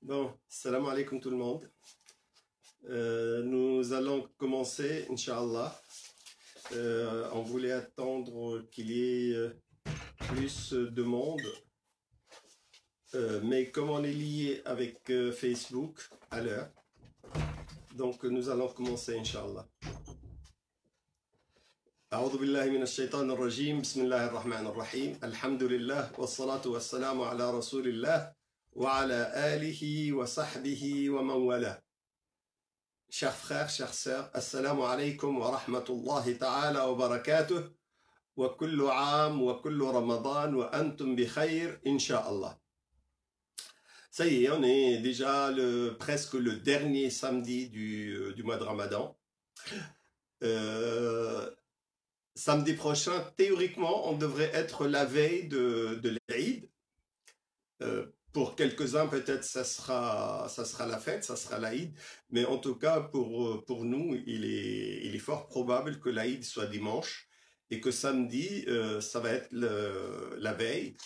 Bon, salam alaikum tout le monde. Nous allons commencer, Inch'Allah. On voulait attendre qu'il y ait plus de monde, mais comme on est lié avec Facebook à l'heure, donc nous allons commencer, Inch'Allah. أعوذ بالله من الشيطان الرجيم بسم الله الرحمن الرحيم الحمد لله والصلاة والسلام على رسول الله وعلى آله وصحبه ومن والاه. Chers frères, chères sœurs, assalamu alaikum wa rahmatullahi ta'ala wa barakatuh wa kullu aam wa kullu ramadan wa antum bi khair insha'Allah. Ça y est, on est déjà presque le dernier samedi du mois de Ramadan. Samedi prochain, théoriquement, on devrait être la veille de l'Aïd. Pour quelques-uns, peut-être ça sera la fête, ça sera l'Aïd. Mais en tout cas, pour nous, il est fort probable que l'Aïd soit dimanche et que samedi, ça va être la veille.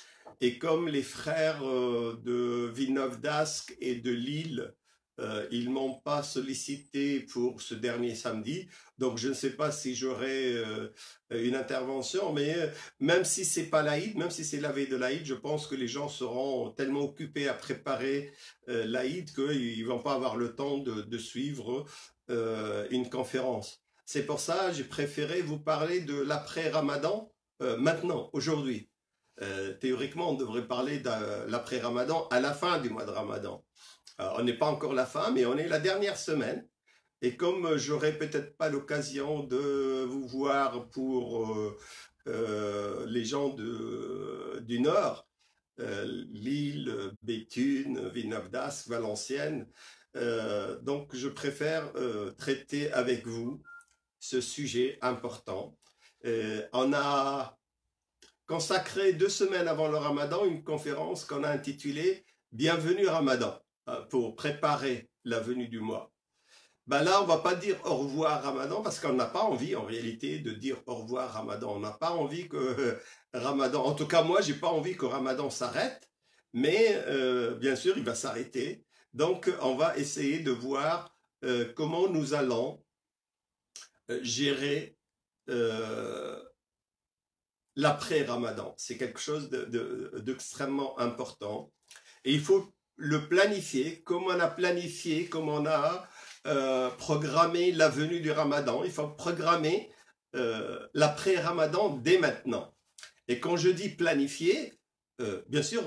Et comme les frères de Villeneuve-d'Ascq et de Lille, ils m'ont pas sollicité pour ce dernier samedi, donc je ne sais pas si j'aurai une intervention, mais même si c'est pas l'Aïd, même si c'est la veille de l'Aïd, je pense que les gens seront tellement occupés à préparer l'Aïd qu'ils vont pas avoir le temps de suivre une conférence. C'est pour ça j'ai préféré vous parler de l'après-Ramadan maintenant, aujourd'hui. Théoriquement, on devrait parler de l'après-Ramadan à la fin du mois de Ramadan. On n'est pas encore la fin, mais on est la dernière semaine. Et comme j'aurai peut-être pas l'occasion de vous voir pour les gens du Nord, Lille, Béthune, Villeneuve-d'Ascq, Valenciennes, donc je préfère traiter avec vous ce sujet important. On a consacré 2 semaines avant le Ramadan une conférence qu'on a intitulée « Bienvenue Ramadan » pour préparer la venue du mois. Ben là, on va pas dire au revoir Ramadan parce qu'on n'a pas envie en réalité de dire au revoir Ramadan. On n'a pas envie que Ramadan, en tout cas moi, j'ai pas envie que Ramadan s'arrête, mais bien sûr, il va s'arrêter. Donc, on va essayer de voir comment nous allons gérer l'après-Ramadan. C'est quelque chose d'extrêmement important. Et il faut le planifier, comme on a planifié, comme on a programmé la venue du Ramadan. Il faut programmer l'après-Ramadan dès maintenant. Et quand je dis planifier, bien sûr,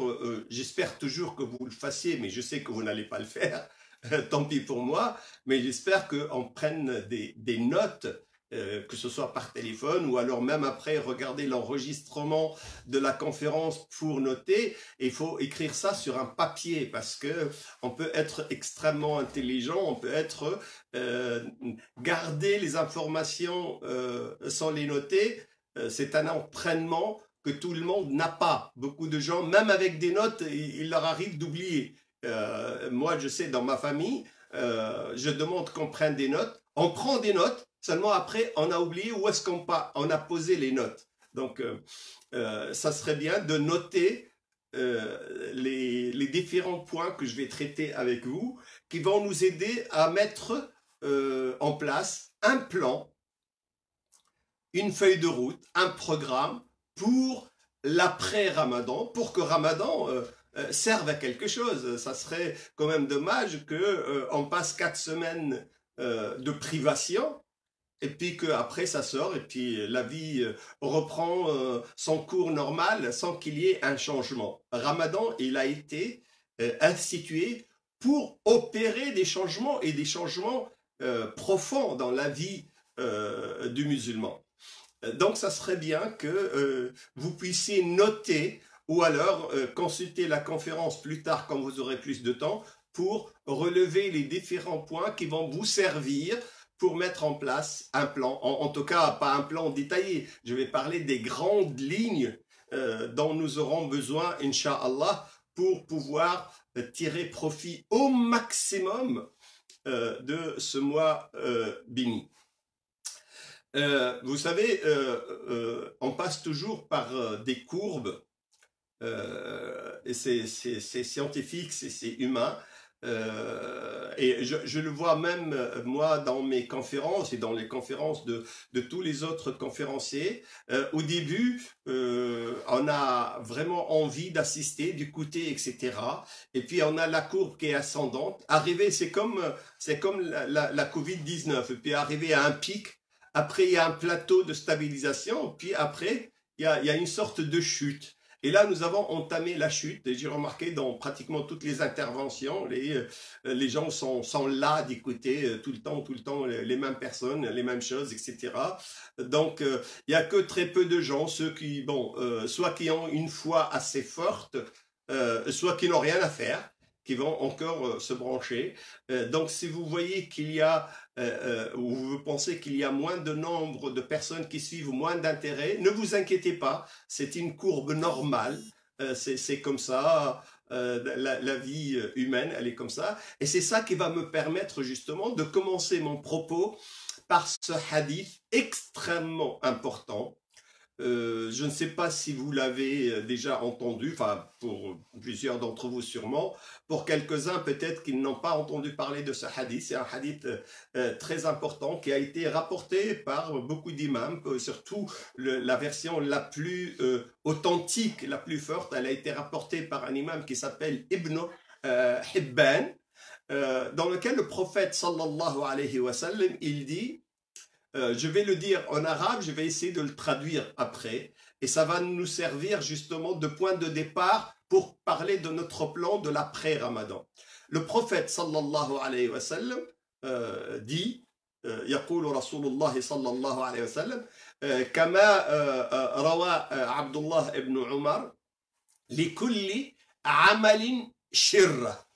j'espère toujours que vous le fassiez, mais je sais que vous n'allez pas le faire, tant pis pour moi, mais j'espère qu'on prenne des notes, que ce soit par téléphone ou alors même après regarder l'enregistrement de la conférence pour noter. Et il faut écrire ça sur un papier parce que on peut être extrêmement intelligent, on peut être garder les informations sans les noter. C'est un entraînement que tout le monde n'a pas. Beaucoup de gens, même avec des notes, il leur arrive d'oublier. Moi, je sais, dans ma famille, je demande qu'on prenne des notes. On prend des notes, seulement après, on a oublié où est-ce qu'on a posé les notes. Donc, ça serait bien de noter les différents points que je vais traiter avec vous, qui vont nous aider à mettre en place un plan, une feuille de route, un programme pour l'après-Ramadan, pour que Ramadan serve à quelque chose. Ça serait quand même dommage qu'on passe 4 semaines de privation et puis qu'après ça sort et puis la vie reprend son cours normal sans qu'il y ait un changement. Ramadan, il a été institué pour opérer des changements et des changements profonds dans la vie du musulman. Donc ça serait bien que vous puissiez noter ou alors consulter la conférence plus tard quand vous aurez plus de temps pour relever les différents points qui vont vous servir pour mettre en place un plan. En tout cas, pas un plan détaillé. Je vais parler des grandes lignes dont nous aurons besoin, Inch'Allah, pour pouvoir tirer profit au maximum de ce mois béni. Vous savez, on passe toujours par des courbes, et c'est scientifique, c'est humain. Et je le vois même, moi, dans mes conférences et dans les conférences de tous les autres conférenciers. Au début, on a vraiment envie d'assister, d'écouter, etc. Et puis, on a la courbe qui est ascendante. Arriver, c'est comme la Covid-19. Et puis, arriver à un pic. Après, il y a un plateau de stabilisation. Puis après, il y a une sorte de chute. Et là, nous avons entamé la chute. Et j'ai remarqué dans pratiquement toutes les interventions, les gens sont là d'écouter tout le temps, les mêmes personnes, les mêmes choses, etc. Donc, il n'y a que très peu de gens, ceux qui, bon, soit qui ont une foi assez forte, soit qui n'ont rien à faire, qui vont encore se brancher. Donc, si vous voyez qu'il y a ou vous pensez qu'il y a moins de nombre de personnes qui suivent, moins d'intérêt, ne vous inquiétez pas, c'est une courbe normale, c'est comme ça, la vie humaine, elle est comme ça, et c'est ça qui va me permettre justement de commencer mon propos par ce hadith extrêmement important. Je ne sais pas si vous l'avez déjà entendu, enfin pour plusieurs d'entre vous sûrement, pour quelques-uns peut-être qu'ils n'ont pas entendu parler de ce hadith. C'est un hadith très important qui a été rapporté par beaucoup d'imams, surtout la version la plus authentique, la plus forte, elle a été rapportée par un imam qui s'appelle Ibn Hibban, dans lequel le prophète sallallahu alayhi wa sallam, il dit je vais le dire en arabe, je vais essayer de le traduire après, et ça va nous servir justement de point de départ pour parler de notre plan de l'après-Ramadan. Le prophète sallallahu alayhi wa sallam dit, يقول رسول الله صلى الله عليه وسلم كما روى عبد الله بن عمر لكل عمل شرة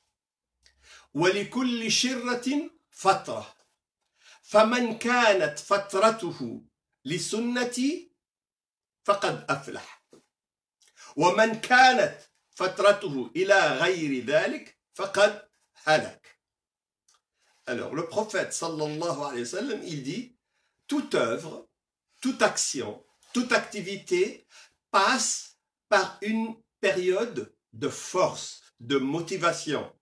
ولكل شرة فترة فمن كانت فترته لسنتي فقد أفلح ومن كانت فترته إلى غير ذلك فقد هلك. Alors le prophète sallallahu alayhi wa sallam, il dit toute œuvre, toute action, toute activité passe par une période de force, de motivation.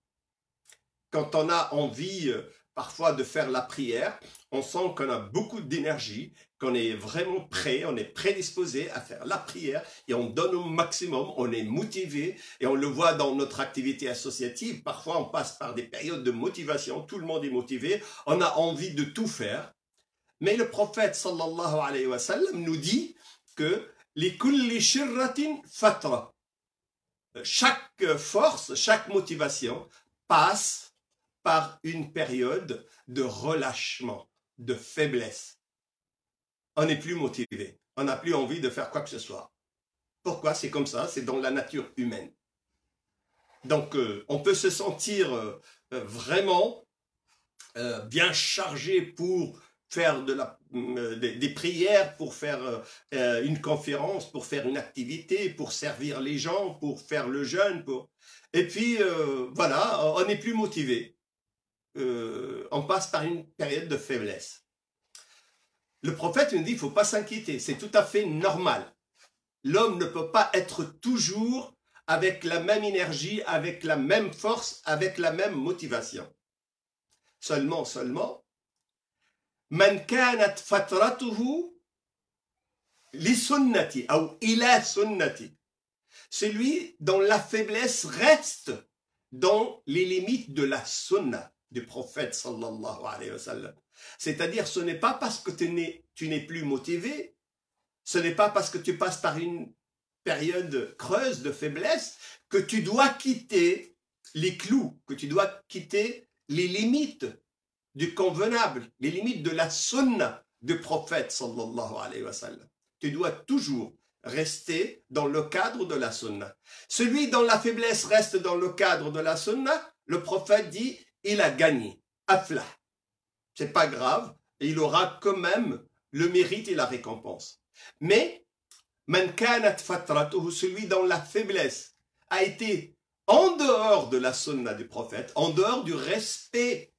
Quand on a envie parfois de faire la prière, on sent qu'on a beaucoup d'énergie, qu'on est vraiment prêt, on est prédisposé à faire la prière et on donne au maximum, on est motivé et on le voit dans notre activité associative. Parfois, on passe par des périodes de motivation, tout le monde est motivé, on a envie de tout faire. Mais le prophète sallallahu alayhi wa sallam nous dit que li kulli shirratin fatra. Chaque force, chaque motivation passe par une période de relâchement, de faiblesse. On n'est plus motivé, on n'a plus envie de faire quoi que ce soit. Pourquoi? C'est comme ça, c'est dans la nature humaine. Donc on peut se sentir vraiment bien chargé pour faire des prières, pour faire une conférence, pour faire une activité, pour servir les gens, pour faire le jeûne. Et puis voilà, on n'est plus motivé. On passe par une période de faiblesse. Le prophète nous dit, il ne faut pas s'inquiéter, c'est tout à fait normal. L'homme ne peut pas être toujours avec la même énergie, avec la même force, avec la même motivation. Seulement, man kanat fatratuhu li sunnati ou ila sunnati. Celui dont la faiblesse reste dans les limites de la sunna du prophète sallallahu alayhi wa sallam. C'est-à-dire, ce n'est pas parce que tu n'es plus motivé, ce n'est pas parce que tu passes par une période creuse de faiblesse que tu dois quitter les clous, que tu dois quitter les limites du convenable, les limites de la sunna du prophète sallallahu alayhi wa sallam. Tu dois toujours rester dans le cadre de la sunna. Celui dont la faiblesse reste dans le cadre de la sunna, le prophète dit, il a gagné. Aflah. C'est pas grave, et il aura quand même le mérite et la récompense. Mais, man kanat fatratuhu, celui dont la faiblesse a été en dehors de la sunna du prophète, en dehors du respect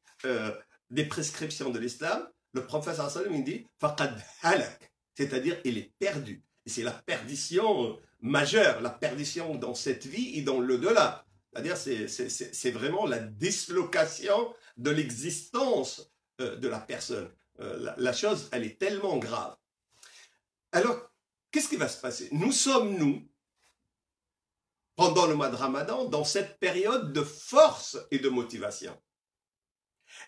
des prescriptions de l'islam, le prophète sallallahu alayhi wa sallam, il dit, faqad halak, c'est-à-dire il est perdu. Et c'est la perdition majeure, la perdition dans cette vie et dans l'au-delà. C'est-à-dire, c'est vraiment la dislocation de l'existence de la personne. La chose, elle est tellement grave. Alors, qu'est-ce qui va se passer? Nous sommes, nous, pendant le mois de Ramadan, dans cette période de force et de motivation.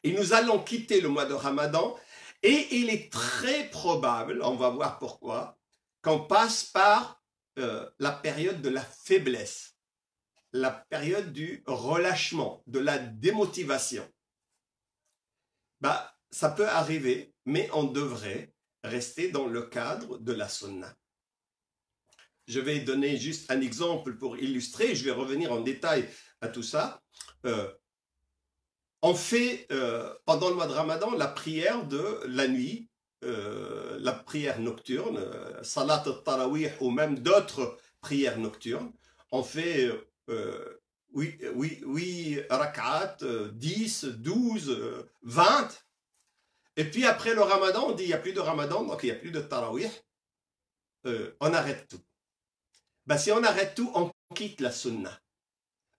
Et nous allons quitter le mois de Ramadan, et il est très probable, on va voir pourquoi, qu'on passe par la période de la faiblesse, la période du relâchement, de la démotivation. Bah, ça peut arriver, mais on devrait rester dans le cadre de la sunna. Je vais donner juste un exemple pour illustrer, je vais revenir en détail à tout ça. On fait, pendant le mois de Ramadan, la prière de la nuit, la prière nocturne, salat al-tarawih ou même d'autres prières nocturnes. On fait 8 rak'at, 10, 12, 20. Et puis après le Ramadan, on dit il n'y a plus de Ramadan, donc il n'y a plus de tarawih. On arrête tout. Ben, si on arrête tout, on quitte la sunna.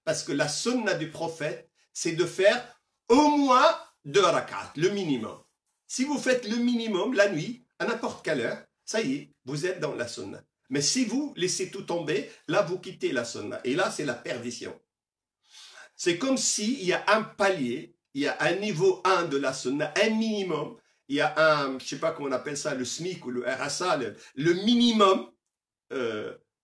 Parce que la sunna du prophète, c'est de faire au moins 2 rak'at, le minimum. Si vous faites le minimum la nuit, à n'importe quelle heure, ça y est, vous êtes dans la sunna. Mais si vous laissez tout tomber, là, vous quittez la sunna. Et là, c'est la perdition. C'est comme s'il y a un palier, il y a un niveau 1 de la sunna, un minimum. Il y a un, je ne sais pas comment on appelle ça, le SMIC ou le RSA, le minimum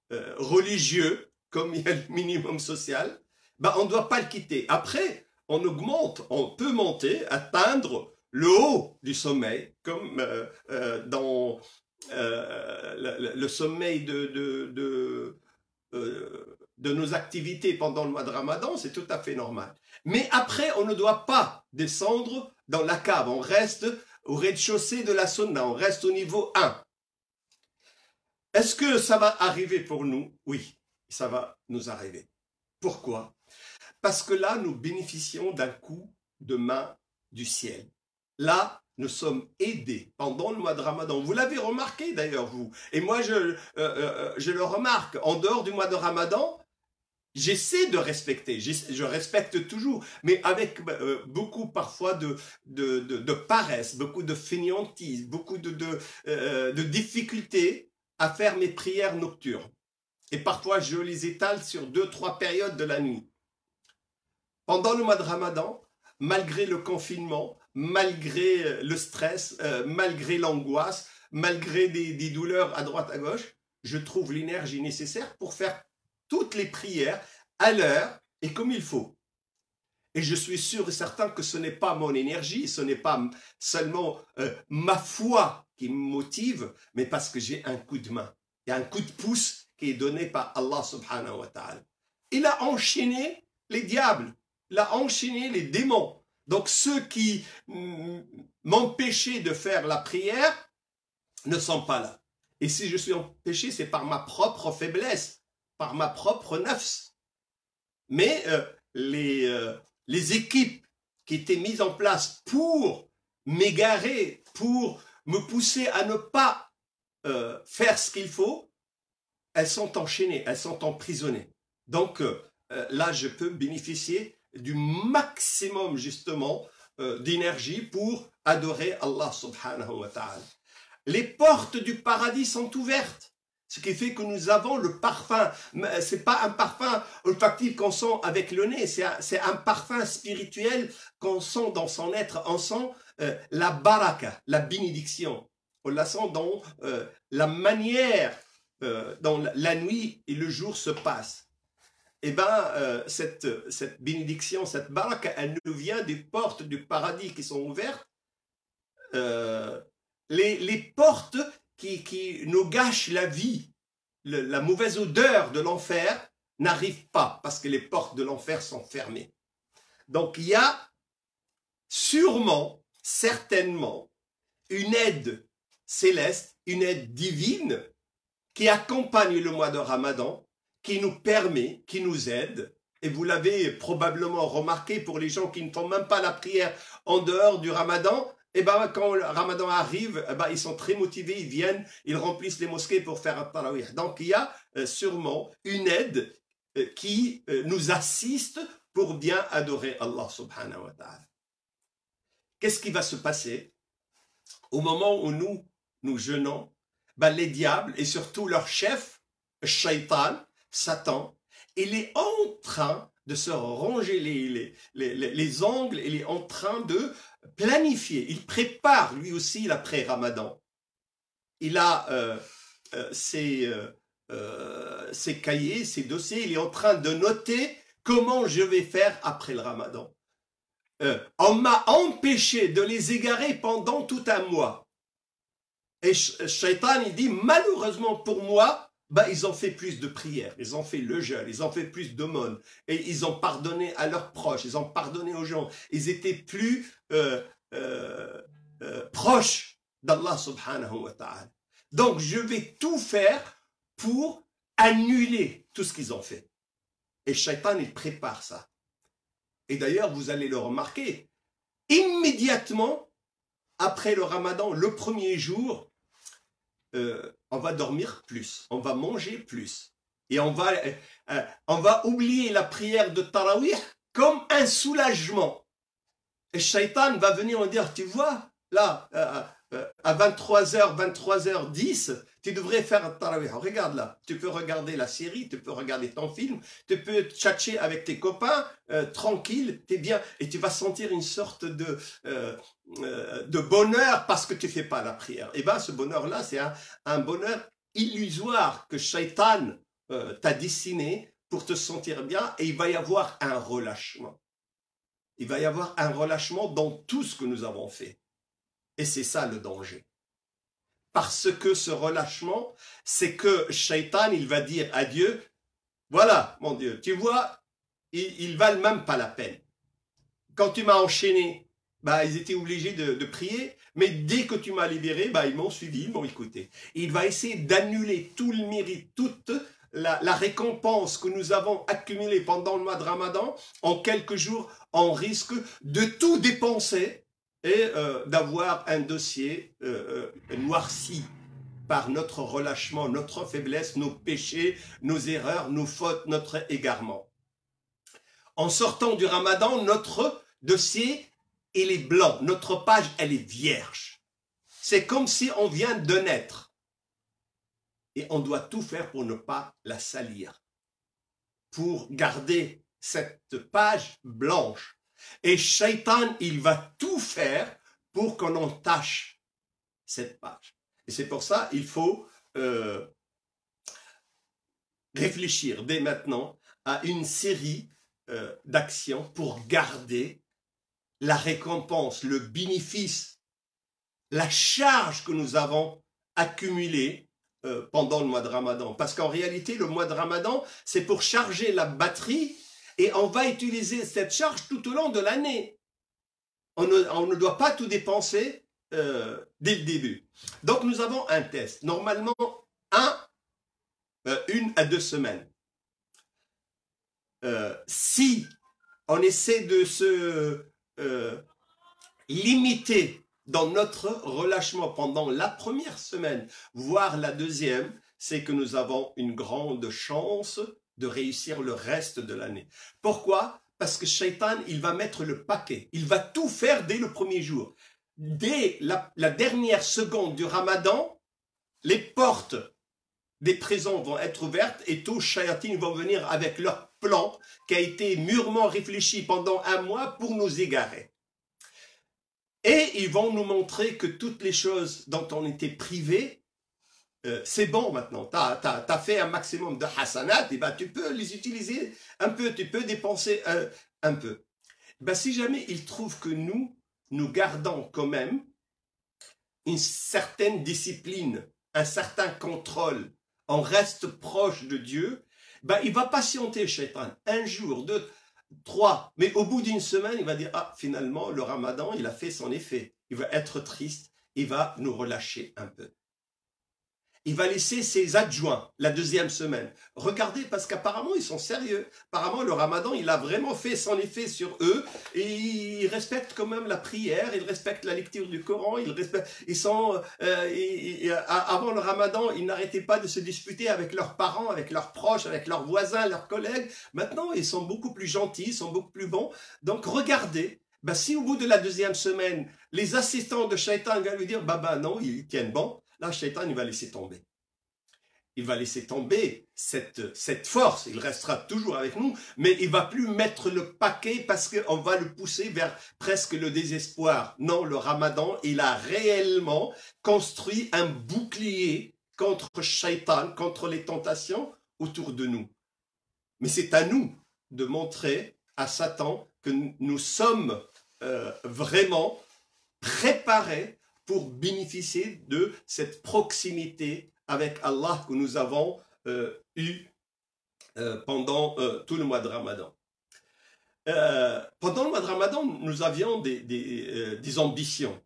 religieux, comme il y a le minimum social. Ben, on ne doit pas le quitter. Après, on augmente, on peut monter, atteindre le haut du sommeil, comme dans le sommeil de nos activités pendant le mois de Ramadan, c'est tout à fait normal. Mais après, on ne doit pas descendre dans la cave, on reste au rez-de-chaussée de la sunna, on reste au niveau 1. Est-ce que ça va arriver pour nous? Oui, ça va nous arriver. Pourquoi? Parce que là, nous bénéficions d'un coup de main du ciel. Là, nous sommes aidés pendant le mois de Ramadan. Vous l'avez remarqué d'ailleurs, vous. Et moi, je le remarque. En dehors du mois de Ramadan, j'essaie de respecter. Je respecte toujours, mais avec beaucoup parfois de paresse, beaucoup de fainéantise, beaucoup de difficultés à faire mes prières nocturnes. Et parfois, je les étale sur 2-3 périodes de la nuit. Pendant le mois de Ramadan, malgré le confinement, malgré le stress, malgré l'angoisse, malgré des douleurs à droite à gauche, je trouve l'énergie nécessaire pour faire toutes les prières à l'heure et comme il faut. Et je suis sûr et certain que ce n'est pas mon énergie, ce n'est pas seulement ma foi qui me motive, mais parce que j'ai un coup de main. Il y a un coup de pouce qui est donné par Allah subhanahu wa ta'ala. Il a enchaîné les diables, il a enchaîné les démons. Donc ceux qui m'empêchaient de faire la prière ne sont pas là. Et si je suis empêché, c'est par ma propre faiblesse, par ma propre nafs. Mais les équipes qui étaient mises en place pour m'égarer, pour me pousser à ne pas faire ce qu'il faut, elles sont enchaînées, elles sont emprisonnées. Donc là, je peux bénéficier du maximum justement d'énergie pour adorer Allah subhanahu wa ta'ala. Les portes du paradis sont ouvertes. Ce qui fait que nous avons le parfum. C'est pas un parfum olfactif qu'on sent avec le nez, c'est un parfum spirituel qu'on sent dans son être. On sent la baraka, la bénédiction. On la sent dans la manière dont la nuit et le jour se passent. Eh bien, cette bénédiction, cette baraka, elle nous vient des portes du paradis qui sont ouvertes. Les portes qui nous gâchent la vie, la mauvaise odeur de l'enfer n'arrive pas parce que les portes de l'enfer sont fermées. Donc il y a sûrement, certainement, une aide céleste, une aide divine qui accompagne le mois de Ramadan, qui nous permet, qui nous aide. Et vous l'avez probablement remarqué pour les gens qui ne font même pas la prière en dehors du Ramadan. Et ben, quand le Ramadan arrive, ben, ils sont très motivés, ils viennent, ils remplissent les mosquées pour faire un tarawih. Donc il y a sûrement une aide qui nous assiste pour bien adorer Allah subhanahu wa ta'ala. Qu'est-ce qui va se passer au moment où nous jeûnons? Les diables et surtout leur chef, Shaitan, Satan, il est en train de se ronger les ongles, il est en train de planifier. Il prépare lui aussi l'après-Ramadan. Il a ses cahiers, ses dossiers, il est en train de noter comment je vais faire après le Ramadan. On m'a empêché de les égarer pendant tout un mois. Et Shaitan, il dit, malheureusement pour moi, ils ont fait plus de prières, ils ont fait le jeûne, ils ont fait plus d'aumônes, et ils ont pardonné à leurs proches, ils ont pardonné aux gens, ils étaient plus proches d'Allah subhanahu wa ta'ala. Donc je vais tout faire pour annuler tout ce qu'ils ont fait. Et Shaitan, il prépare ça. Et d'ailleurs, vous allez le remarquer, immédiatement après le Ramadan, le premier jour, on va dormir plus, on va manger plus. Et on va oublier la prière de Tarawih comme un soulagement. Et Shaitan va venir me dire, tu vois, là, à 23h, 23h10, tu devrais faire un Tarawih. Regarde là, tu peux regarder la série, tu peux regarder ton film, tu peux tchatcher avec tes copains, tranquille, t'es bien, et tu vas sentir une sorte de bonheur parce que tu fais pas la prière. Et ce bonheur-là, c'est un bonheur illusoire que Shaitan t'a dessiné pour te sentir bien, et il va y avoir un relâchement. Il va y avoir un relâchement dans tout ce que nous avons fait. Et c'est ça le danger. Parce que ce relâchement, c'est que Shaitan, il va dire à Dieu, voilà, mon Dieu, tu vois, ils valent même pas la peine. Quand tu m'as enchaîné, ils étaient obligés de prier, mais dès que tu m'as libéré, ils m'ont suivi, ils m'ont écouté. Et il va essayer d'annuler tout le mérite, toute la récompense que nous avons accumulée pendant le mois de Ramadan. En quelques jours, on risque de tout dépenser et d'avoir un dossier noirci par notre relâchement, notre faiblesse, nos péchés, nos erreurs, nos fautes, notre égarement. En sortant du Ramadan, notre dossier, il est blanc, notre page, elle est vierge. C'est comme si on vient de naître. Et on doit tout faire pour ne pas la salir, pour garder cette page blanche. Et Shaitan, il va tout faire pour qu'on entache cette page. Et c'est pour ça qu'il faut réfléchir dès maintenant à une série d'actions pour garder la récompense, le bénéfice, la charge que nous avons accumulée pendant le mois de Ramadan. Parce qu'en réalité, le mois de Ramadan, c'est pour charger la batterie et on va utiliser cette charge tout au long de l'année. On ne doit pas tout dépenser dès le début. Donc nous avons un test. Normalement, 1 à 2 semaines. Si on essaie de se limiter dans notre relâchement pendant la première semaine, voire la deuxième, c'est que nous avons une grande chance de réussir le reste de l'année. Pourquoi? Parce que Shaitan, il va mettre le paquet. Il va tout faire dès le premier jour. Dès la dernière seconde du Ramadan, les portes des prisons vont être ouvertes et tous les shayatines vont venir avec leur plan qui a été mûrement réfléchi pendant un mois pour nous égarer. Et ils vont nous montrer que toutes les choses dont on était privé, c'est bon maintenant. Tu as fait un maximum de hasanat, et tu peux les utiliser un peu, tu peux dépenser un peu. Si jamais ils trouvent que nous gardons quand même une certaine discipline, un certain contrôle, on reste proche de Dieu, il va patienter, Shaitan, 1 jour, 2, 3, mais au bout d'une semaine, il va dire, finalement, le Ramadan, il a fait son effet. Il va être triste, il va nous relâcher un peu. il va laisser ses adjoints la deuxième semaine. Regardez, parce qu'apparemment, ils sont sérieux. Apparemment, le ramadan, il a vraiment fait son effet sur eux. Et ils respectent quand même la prière, ils respectent la lecture du Coran, ils sont... avant le ramadan, ils n'arrêtaient pas de se disputer avec leurs parents, avec leurs proches, avec leurs voisins, leurs collègues. Maintenant, ils sont beaucoup plus gentils, ils sont beaucoup plus bons. Donc, regardez. Ben, si au bout de la deuxième semaine, les assistants de Shaitan vont lui dire, non, ils tiennent bon, là, Shaitan, il va laisser tomber. Il va laisser tomber cette force, il restera toujours avec nous, mais il va plus mettre le paquet parce qu'on va le pousser vers presque le désespoir. Non, le ramadan, il a réellement construit un bouclier contre Shaitan, contre les tentations autour de nous. Mais c'est à nous de montrer à Satan que nous sommes vraiment préparés pour bénéficier de cette proximité avec Allah que nous avons eu pendant tout le mois de Ramadan. Pendant le mois de Ramadan, nous avions des ambitions.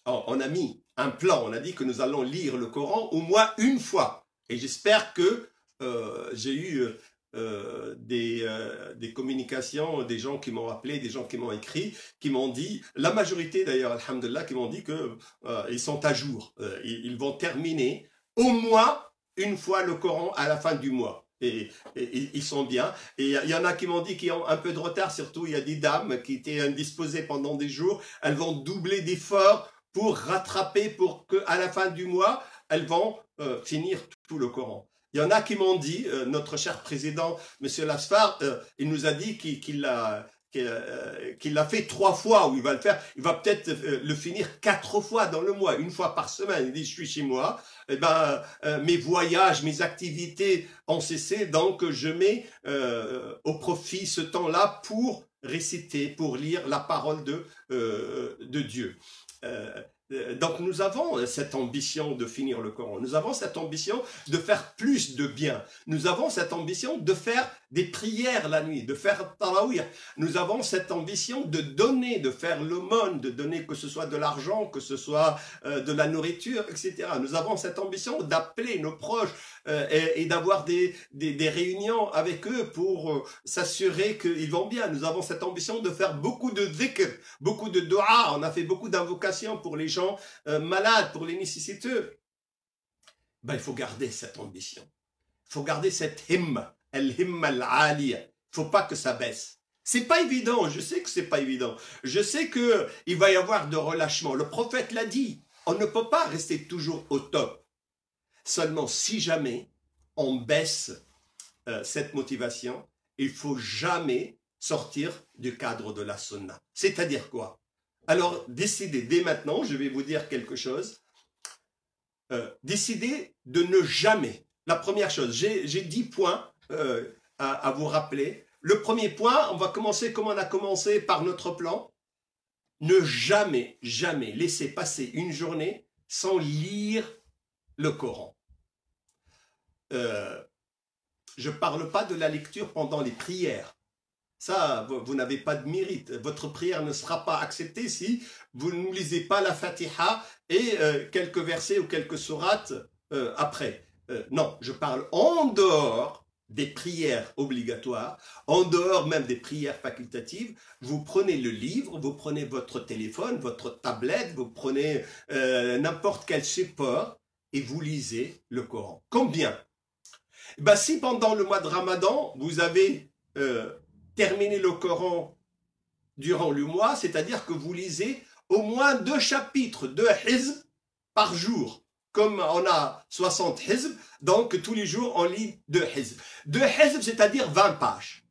On a mis un plan, on a dit que nous allons lire le Coran au moins une fois. Et j'espère que j'ai eu des communications, des gens qui m'ont appelé, des gens qui m'ont écrit, qui m'ont dit, la majorité d'ailleurs, alhamdoulilah, qui m'ont dit qu'ils sont à jour. Ils vont terminer au moins une fois le Coran à la fin du mois. Et ils sont bien. Et il y en a qui m'ont dit qu'ils ont un peu de retard, surtout il y a des dames qui étaient indisposées pendant des jours. Elles vont doubler d'efforts pour rattraper, pour qu'à la fin du mois, elles vont finir tout le Coran. Il y en a qui m'ont dit, notre cher président, M. Lasfar, il nous a dit qu'il l'a fait 3 fois, ou il va le faire, il va peut-être le finir 4 fois dans le mois, une fois par semaine. Il dit, je suis chez moi, mes voyages, mes activités ont cessé, donc je mets au profit ce temps-là pour réciter, pour lire la parole de Dieu. Donc nous avons cette ambition de finir le Coran, nous avons cette ambition de faire plus de bien, nous avons cette ambition de faire des prières la nuit, de faire tarawih, nous avons cette ambition de donner, de faire l'aumône, de donner que ce soit de l'argent, que ce soit de la nourriture, etc. Nous avons cette ambition d'appeler nos proches et d'avoir des réunions avec eux pour s'assurer qu'ils vont bien. Nous avons cette ambition de faire beaucoup de dhikr, beaucoup de dua, on a fait beaucoup d'invocations pour les gens malades, pour les nécessiteux. Il faut garder cette ambition. Il faut garder cette himma, al-himma al-aliya. Il ne faut pas que ça baisse. C'est pas évident, je sais que c'est pas évident. Je sais qu'il va y avoir de relâchement. Le prophète l'a dit, on ne peut pas rester toujours au top. Seulement, si jamais on baisse cette motivation, il ne faut jamais sortir du cadre de la sunna. C'est-à-dire quoi? Alors, décidez dès maintenant, je vais vous dire quelque chose. Décidez de ne jamais. La première chose, j'ai 10 points à vous rappeler. Le premier point, on va commencer comme on a commencé par notre plan. Ne jamais, jamais laisser passer une journée sans lire le Coran. Je ne parle pas de la lecture pendant les prières. Ça, vous n'avez pas de mérite. Votre prière ne sera pas acceptée si vous ne lisez pas la Fatiha et quelques versets ou quelques sourates après. Non, je parle en dehors des prières obligatoires, en dehors même des prières facultatives. Vous prenez le livre, vous prenez votre téléphone, votre tablette, vous prenez n'importe quel support et vous lisez le Coran. Combien? Si pendant le mois de Ramadan, vous avez terminé le Coran durant le mois, c'est-à-dire que vous lisez au moins 2 chapitres, 2 hizb par jour. Comme on a 60 hizb, donc tous les jours on lit 2 hizb. 2 hizb, c'est-à-dire 20 pages.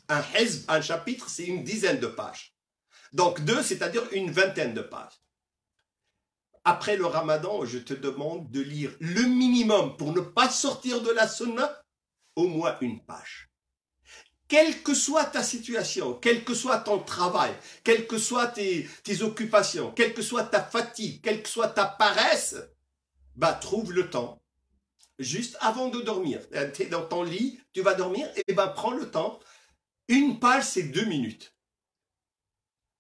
Un hizb, un chapitre, c'est une dizaine de pages. Donc 2, c'est-à-dire une vingtaine de pages. Après le Ramadan, je te demande de lire le minimum pour ne pas sortir de la sunna, au moins 1 page. Quelle que soit ta situation, quel que soit ton travail, quelles que soient tes occupations, quelle que soit ta fatigue, quelle que soit ta paresse, trouve le temps, juste avant de dormir. Tu es dans ton lit, tu vas dormir, et prends le temps. 1 page, c'est 2 minutes.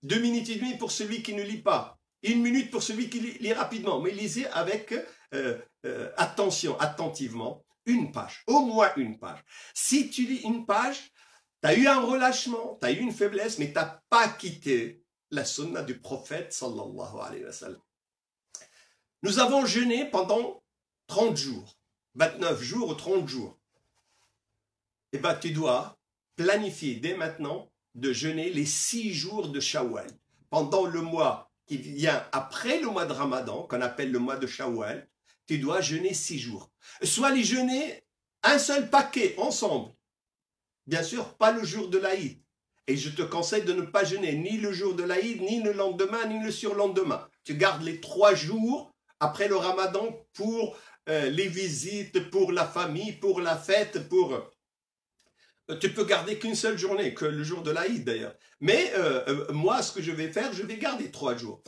2 minutes et demie pour celui qui ne lit pas. 1 minute pour celui qui lit rapidement. Mais lisez avec attention, attentivement, une page, au moins une page. Si tu lis une page, tu as eu un relâchement, tu as eu une faiblesse, mais tu n'as pas quitté la sunna du prophète sallallahu alayhi wa sallam. Nous avons jeûné pendant 30 jours, 29 jours ou 30 jours. Eh bien, tu dois planifier dès maintenant de jeûner les 6 jours de Shawwal. Pendant le mois qui vient après le mois de Ramadan, qu'on appelle le mois de Shawwal, tu dois jeûner 6 jours. Soit les jeûner un seul paquet ensemble. Bien sûr, pas le jour de l'Aïd. Et je te conseille de ne pas jeûner ni le jour de l'Aïd, ni le lendemain, ni le surlendemain. Tu gardes les 3 jours après le Ramadan pour les visites, pour la famille, pour la fête, pour... Tu peux garder qu'une seule journée, que le jour de l'Aïd d'ailleurs. Mais moi, ce que je vais faire, je vais garder 3 jours.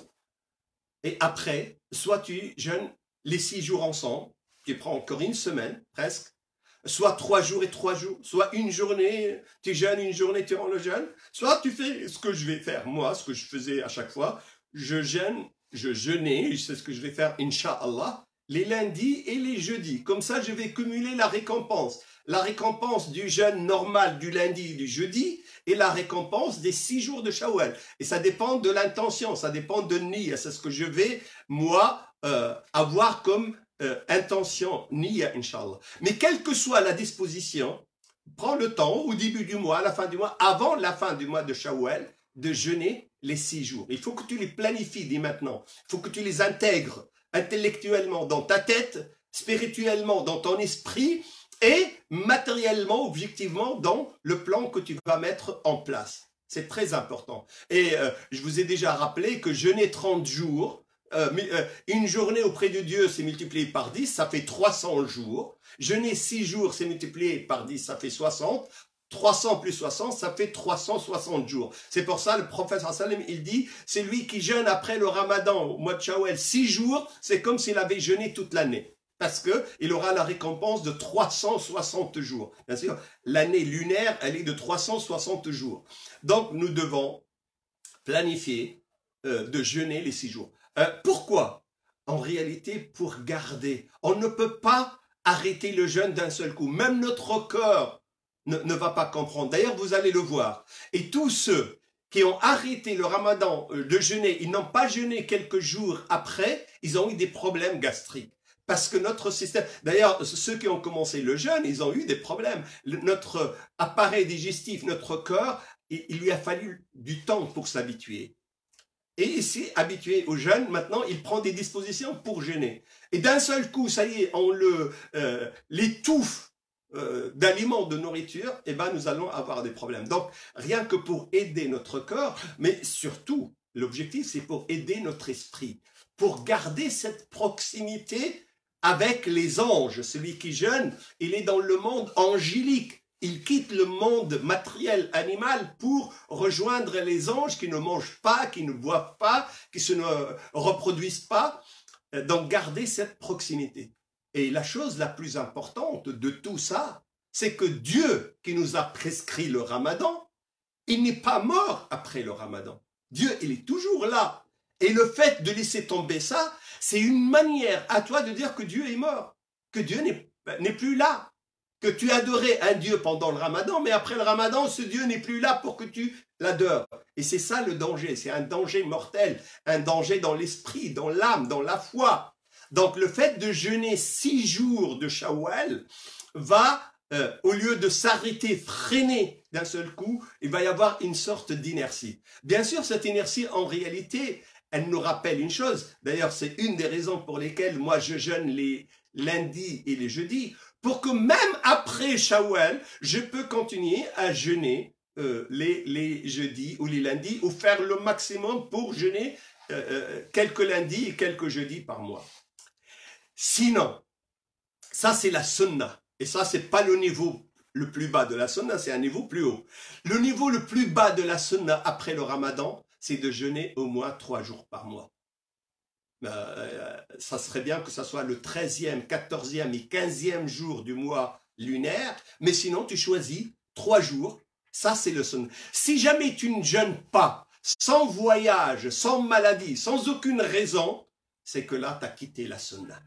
Et après, soit tu jeûnes les 6 jours ensemble, tu prends encore une semaine, presque, soit 3 jours et 3 jours, soit une journée, tu jeûnes une journée, tu rends le jeûne, soit tu fais ce que je vais faire, moi, ce que je faisais à chaque fois, je jeûnais, c'est ce que je vais faire, Inch'Allah, les lundis et les jeudis. Comme ça, je vais cumuler la récompense. La récompense du jeûne normal du lundi et du jeudi et la récompense des 6 jours de Shawwal. Et ça dépend de l'intention, ça dépend de Niyya. C'est ce que je vais, moi, avoir comme intention, Niyya, Inch'Allah. Mais quelle que soit la disposition, prends le temps au début du mois, à la fin du mois, avant la fin du mois de Shawwal, de jeûner les 6 jours. Il faut que tu les planifies dès maintenant. Il faut que tu les intègres intellectuellement dans ta tête, spirituellement dans ton esprit, et matériellement, objectivement, dans le plan que tu vas mettre en place. C'est très important. Et je vous ai déjà rappelé que jeûner 30 jours, une journée auprès de Dieu, c'est multiplié par 10, ça fait 300 jours. Jeûner 6 jours, c'est multiplié par 10, ça fait 60. 300 plus 60, ça fait 360 jours. C'est pour ça, le prophète sallam, il dit, c'est lui qui jeûne après le Ramadan, au mois de Shawwal, 6 jours, c'est comme s'il avait jeûné toute l'année. Parce qu'il aura la récompense de 360 jours. Bien sûr, l'année lunaire, elle est de 360 jours. Donc, nous devons planifier de jeûner les 6 jours. Pourquoi? En réalité, pour garder. On ne peut pas arrêter le jeûne d'un seul coup. Même notre corps ne va pas comprendre. D'ailleurs, vous allez le voir. Et tous ceux qui ont arrêté le Ramadan de jeûner, ils n'ont pas jeûné quelques jours après, ils ont eu des problèmes gastriques. Parce que notre système, d'ailleurs, ceux qui ont commencé le jeûne, ils ont eu des problèmes. Notre appareil digestif, notre corps, il lui a fallu du temps pour s'habituer. Et il s'est habitué au jeûne, maintenant il prend des dispositions pour jeûner. Et d'un seul coup, ça y est, on l'étouffe d'aliments, de nourriture, et ben nous allons avoir des problèmes. Donc, rien que pour aider notre corps, mais surtout, l'objectif, c'est pour aider notre esprit, pour garder cette proximité avec les anges. Celui qui jeûne, il est dans le monde angélique. Il quitte le monde matériel animal pour rejoindre les anges qui ne mangent pas, qui ne boivent pas, qui se ne reproduisent pas. Donc, garder cette proximité. Et la chose la plus importante de tout ça, c'est que Dieu qui nous a prescrit le Ramadan, il n'est pas mort après le Ramadan. Dieu, il est toujours là. Et le fait de laisser tomber ça, c'est une manière à toi de dire que Dieu est mort, que Dieu n'est plus là, que tu adorais un Dieu pendant le Ramadan, mais après le Ramadan, ce Dieu n'est plus là pour que tu l'adores. Et c'est ça le danger, c'est un danger mortel, un danger dans l'esprit, dans l'âme, dans la foi. Donc le fait de jeûner 6 jours de Shawwal va, au lieu de s'arrêter, freiner d'un seul coup, il va y avoir une sorte d'inertie. Bien sûr, cette inertie, en réalité, elle nous rappelle une chose. D'ailleurs, c'est une des raisons pour lesquelles moi je jeûne les lundis et les jeudis, pour que même après Shawwal, je peux continuer à jeûner les jeudis ou les lundis, ou faire le maximum pour jeûner quelques lundis et quelques jeudis par mois. Sinon, ça c'est la sunna. Et ça, c'est pas le niveau le plus bas de la sunna, c'est un niveau plus haut. Le niveau le plus bas de la sunna après le Ramadan, c'est de jeûner au moins 3 jours par mois. Ça serait bien que ça soit le 13e, 14e et 15e jour du mois lunaire, mais sinon tu choisis 3 jours, ça c'est le sunna. Si jamais tu ne jeûnes pas, sans voyage, sans maladie, sans aucune raison, c'est que là tu as quitté la sunna.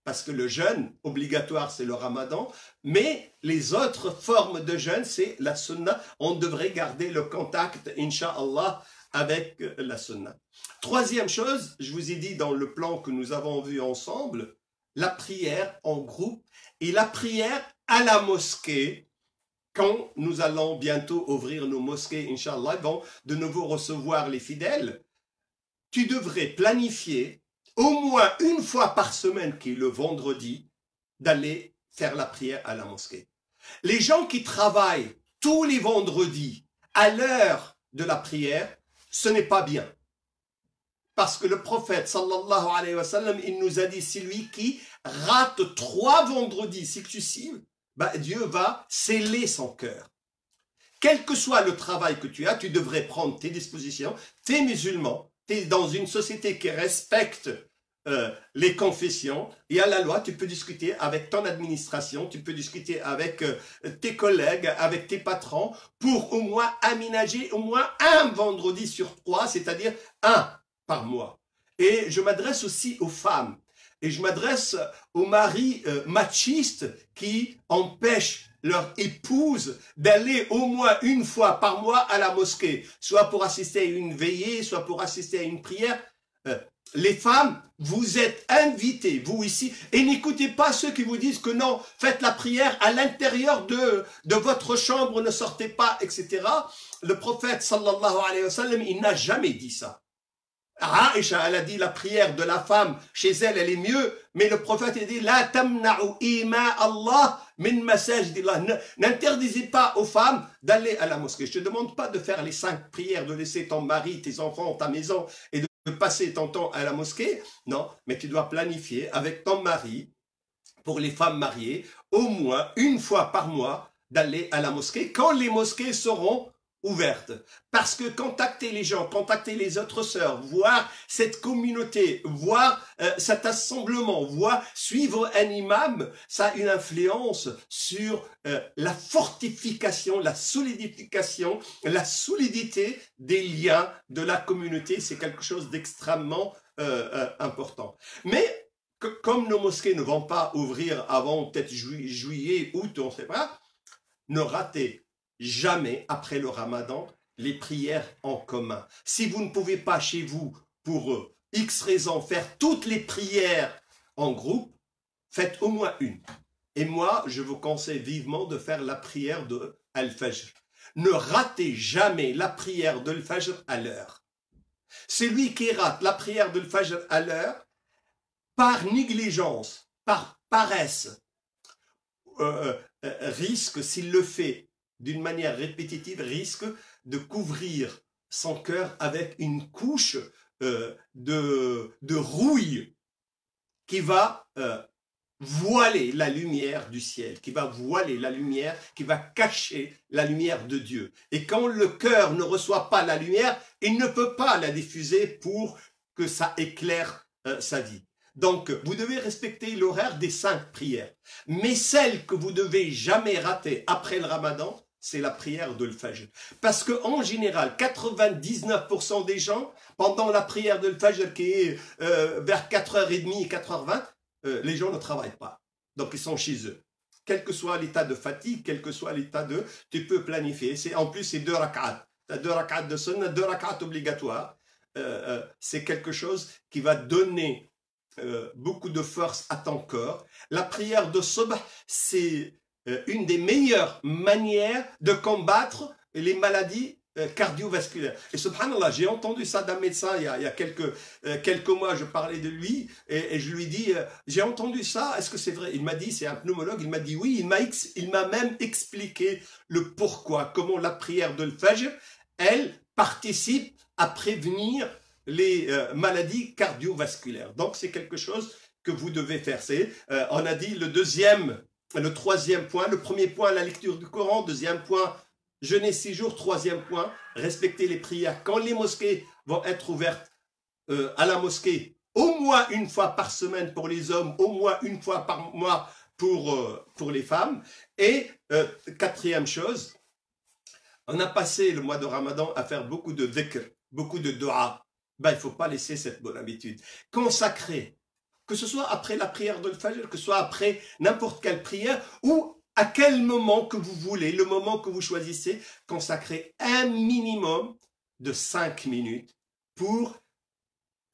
parce que le jeûne obligatoire, c'est le ramadan, mais les autres formes de jeûne, c'est la sunna. On devrait garder le contact, incha'Allah, avec la sunna. Troisième chose, je vous ai dit dans le plan que nous avons vu ensemble, la prière en groupe et la prière à la mosquée, quand nous allons bientôt ouvrir nos mosquées, incha'Allah, vont de nouveau recevoir les fidèles. Tu devrais planifier au moins une fois par semaine, qui est le vendredi, d'aller faire la prière à la mosquée. Les gens qui travaillent tous les vendredis à l'heure de la prière, ce n'est pas bien. Parce que le prophète, sallallahu alayhi wa sallam, il nous a dit, celui qui rate 3 vendredis successifs, Dieu va sceller son cœur. Quel que soit le travail que tu as, tu devrais prendre tes dispositions. Tu es musulman, tu es dans une société qui respecte les confessions. Il y a la loi, tu peux discuter avec ton administration, tu peux discuter avec tes collègues, avec tes patrons, pour au moins aménager au moins un vendredi sur 3, c'est-à-dire un par mois. Et je m'adresse aussi aux femmes. Et je m'adresse aux maris machistes qui empêchent leur épouse d'aller au moins une fois par mois à la mosquée, soit pour assister à une veillée, soit pour assister à une prière. Les femmes, vous êtes invitées, vous ici, et n'écoutez pas ceux qui vous disent que non, faites la prière à l'intérieur de votre chambre, ne sortez pas, etc. Le prophète, sallallahu alayhi wa sallam, il n'a jamais dit ça. Aïcha, elle a dit la prière de la femme, chez elle, elle est mieux, mais le prophète a dit la tamna'u ima Allah min masajidillah. N'interdisez pas aux femmes d'aller à la mosquée. Je te demande pas de faire les 5 prières, de laisser ton mari, tes enfants, ta maison et de passer ton temps à la mosquée. Non, mais tu dois planifier avec ton mari, pour les femmes mariées, au moins une fois par mois d'aller à la mosquée quand les mosquées seront ouverte. Parce que contacter les gens, contacter les autres sœurs, voir cette communauté, voir cet assemblement, voir suivre un imam, ça a une influence sur la fortification, la solidification, la solidité des liens de la communauté. C'est quelque chose d'extrêmement important. Mais comme nos mosquées ne vont pas ouvrir avant peut-être juillet, août, on ne sait pas, ne ratez jamais, après le ramadan, les prières en commun. Si vous ne pouvez pas chez vous, pour X raisons, faire toutes les prières en groupe, faites au moins une. Et moi, je vous conseille vivement de faire la prière de Al-Fajr. Ne ratez jamais la prière de Al-Fajr à l'heure. Celui qui rate la prière de Al-Fajr à l'heure, par négligence, par paresse, risque, s'il le fait d'une manière répétitive, risque de couvrir son cœur avec une couche de rouille qui va voiler la lumière du ciel, qui va voiler la lumière, qui va cacher la lumière de Dieu. Et quand le cœur ne reçoit pas la lumière, il ne peut pas la diffuser pour que ça éclaire sa vie. Donc, vous devez respecter l'horaire des 5 prières. Mais celle que vous devez jamais rater après le ramadan, c'est la prière de l'Fajr. Parce qu'en général, 99% des gens, pendant la prière de l'Fajr qui est vers 4h30, 4h20, les gens ne travaillent pas. Donc, ils sont chez eux. Quel que soit l'état de fatigue, quel que soit l'état de... Tu peux planifier. En plus, c'est 2 rak'at. Tu as 2 rak'at de sunnah, 2 rak'at obligatoires. C'est quelque chose qui va donner beaucoup de force à ton corps. La prière de subh, c'est une des meilleures manières de combattre les maladies cardiovasculaires. Et subhanallah, j'ai entendu ça d'un médecin il y a quelques mois, je parlais de lui, et je lui dis, j'ai entendu ça, est-ce que c'est vrai? Il m'a dit, c'est un pneumologue, il m'a dit oui, il m'a même expliqué le pourquoi, comment la prière de l'Fajr, elle participe à prévenir les maladies cardiovasculaires. Donc c'est quelque chose que vous devez faire. On a dit le troisième point, le premier point, la lecture du Coran, deuxième point, jeûner 6 jours, troisième point, respecter les prières. Quand les mosquées vont être ouvertes, à la mosquée, au moins une fois par semaine pour les hommes, au moins une fois par mois pour les femmes. Et quatrième chose, on a passé le mois de Ramadan à faire beaucoup de dhikr, beaucoup de dua. Il ne faut pas laisser cette bonne habitude. Consacrer que ce soit après la prière de l'Fajr, que ce soit après n'importe quelle prière, ou à quel moment que vous voulez, le moment que vous choisissez, consacrez un minimum de 5 minutes pour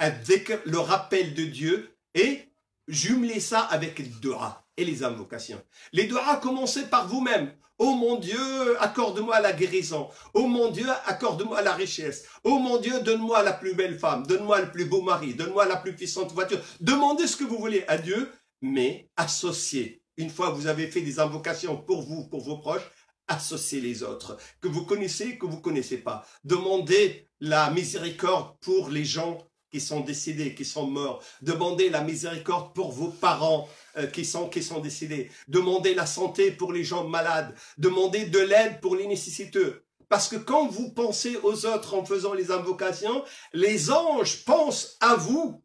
le rappel de Dieu et jumeler ça avec les doigts et les invocations. Les doigts, commencez par vous-même. Oh mon Dieu, accorde-moi la guérison. Oh mon Dieu, accorde-moi la richesse. Oh mon Dieu, donne-moi la plus belle femme. Donne-moi le plus beau mari. Donne-moi la plus puissante voiture. Demandez ce que vous voulez à Dieu, mais associez. Une fois que vous avez fait des invocations pour vous, pour vos proches, associez les autres, que vous connaissez, que vous ne connaissez pas. Demandez la miséricorde pour les gens qui sont décédés, qui sont morts. Demandez la miséricorde pour vos parents qui sont décédés. Demandez la santé pour les gens malades. Demandez de l'aide pour les nécessiteux. Parce que quand vous pensez aux autres en faisant les invocations, les anges pensent à vous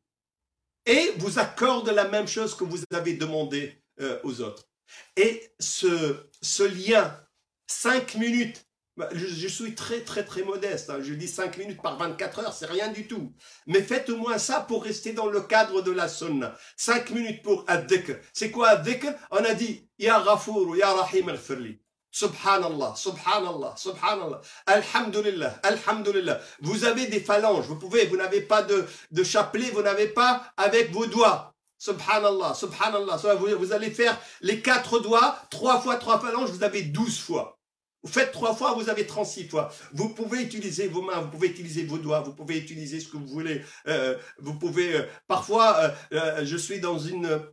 et vous accordent la même chose que vous avez demandé aux autres. Et ce lien, 5 minutes, je suis très modeste, hein. Je dis 5 minutes par 24 heures, c'est rien du tout. Mais faites au moins ça pour rester dans le cadre de la sunna. 5 minutes pour ad-dhikr. C'est quoi ad-dhikr? On a dit Ya Ghafour, Ya Rahim al-Firli. Subhanallah, Subhanallah, Subhanallah, Alhamdulillah, Alhamdulillah. Vous avez des phalanges, vous n'avez pas de chapelet, vous n'avez pas avec vos doigts. Subhanallah, Subhanallah. Vous allez faire les 4 doigts, 3 fois 3 phalanges, vous avez 12 fois. Vous faites 3 fois, vous avez 36 fois. Vous pouvez utiliser vos mains, vous pouvez utiliser vos doigts, vous pouvez utiliser ce que vous voulez. Vous pouvez, parfois, je suis dans une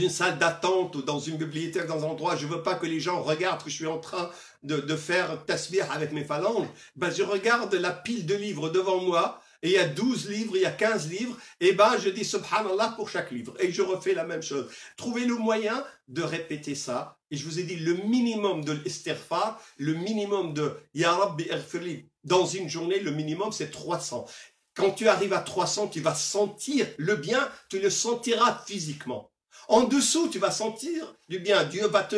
salle d'attente ou dans une bibliothèque, dans un endroit, je veux pas que les gens regardent que je suis en train de faire tasbih avec mes phalanges. Ben, je regarde la pile de livres devant moi. Et il y a 12 livres, il y a 15 livres, et ben je dis Subhanallah pour chaque livre. Et je refais la même chose. Trouvez le moyen de répéter ça. Et je vous ai dit le minimum de l'istighfar, le minimum de Ya Rabbi Ighfirli. Dans une journée, le minimum c'est 300. Quand tu arrives à 300, tu vas sentir le bien, tu le sentiras physiquement. En dessous, tu vas sentir du bien. Dieu va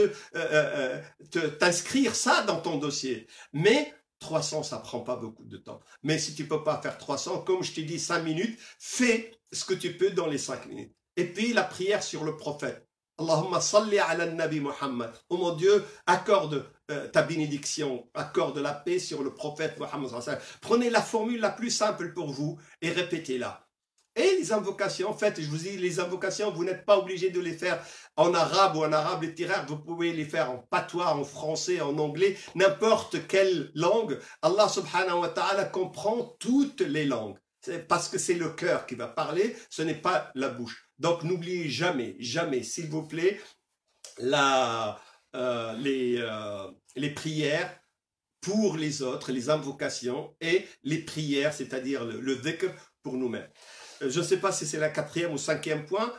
t'inscrire ça dans ton dossier. Mais 300, ça prend pas beaucoup de temps. Mais si tu peux pas faire 300, comme je t'ai dit 5 minutes, fais ce que tu peux dans les 5 minutes. Et puis la prière sur le prophète. Allahumma salli ala nabi Muhammad. Oh mon Dieu, accorde ta bénédiction, accorde la paix sur le prophète Muhammad. Prenez la formule la plus simple pour vous et répétez-la. Et les invocations, en fait, je vous dis, les invocations, vous n'êtes pas obligé de les faire en arabe ou en arabe littéraire, vous pouvez les faire en patois, en français, en anglais, n'importe quelle langue. Allah subhanahu wa ta'ala comprend toutes les langues. C'est parce que c'est le cœur qui va parler, ce n'est pas la bouche. Donc n'oubliez jamais, jamais, s'il vous plaît, les prières pour les autres, les invocations et les prières, c'est-à-dire le dhikr pour nous-mêmes. Je ne sais pas si c'est la 4e ou 5e point.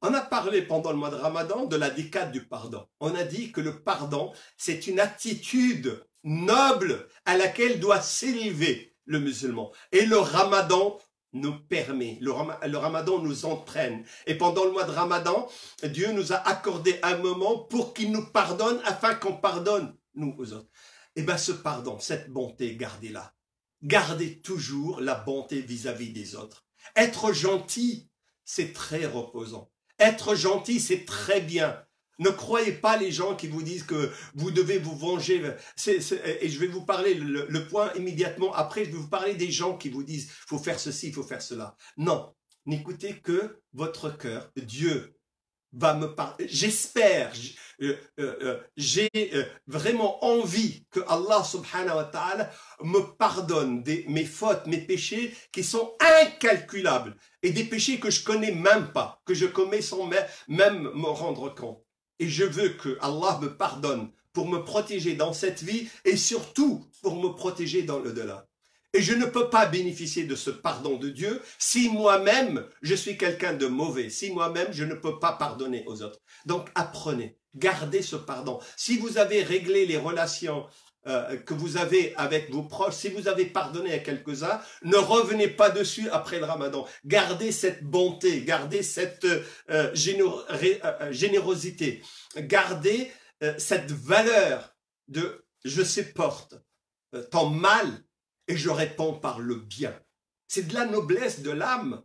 On a parlé pendant le mois de Ramadan de la décade du pardon. On a dit que le pardon, c'est une attitude noble à laquelle doit s'élever le musulman. Et le Ramadan nous permet, le Ramadan nous entraîne. Et pendant le mois de Ramadan, Dieu nous a accordé un moment pour qu'il nous pardonne afin qu'on pardonne nous aux autres. Et bien ce pardon, cette bonté, gardez-la. Gardez toujours la bonté vis-à-vis des autres. Être gentil, c'est très reposant. Être gentil, c'est très bien. Ne croyez pas les gens qui vous disent que vous devez vous venger. Et je vais vous parler, le point immédiatement après, je vais vous parler des gens qui vous disent « il faut faire ceci, il faut faire cela ». Non, n'écoutez que votre cœur. Dieu va me parler. J'espère, j'ai vraiment envie que Allah subhanahu wa ta'ala me pardonne mes fautes, mes péchés qui sont incalculables et des péchés que je connais même pas, que je commets sans même me rendre compte. Et je veux que Allah me pardonne pour me protéger dans cette vie et surtout pour me protéger dans l'au-delà. Et je ne peux pas bénéficier de ce pardon de Dieu si moi-même je suis quelqu'un de mauvais, si moi-même je ne peux pas pardonner aux autres. Donc apprenez, gardez ce pardon. Si vous avez réglé les relations que vous avez avec vos proches, si vous avez pardonné à quelques-uns, ne revenez pas dessus après le Ramadan. Gardez cette bonté, gardez cette générosité, gardez cette valeur de je supporte ton mal et je réponds par le bien. C'est de la noblesse de l'âme.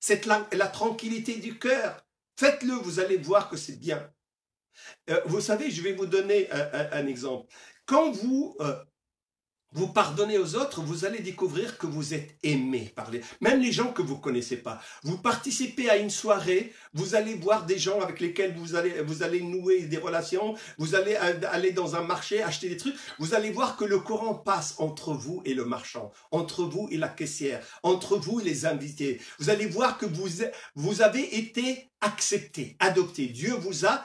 c'est la tranquillité du cœur. Faites-le, vous allez voir que c'est bien. Vous savez, je vais vous donner un exemple. Quand vous pardonnez aux autres, vous allez découvrir que vous êtes aimé par même les gens que vous ne connaissez pas. Vous participez à une soirée, vous allez voir des gens avec lesquels vous allez nouer des relations, vous allez aller dans un marché, acheter des trucs, vous allez voir que le courant passe entre vous et le marchand, entre vous et la caissière, entre vous et les invités. Vous allez voir que vous avez été accepté, adopté. Dieu vous a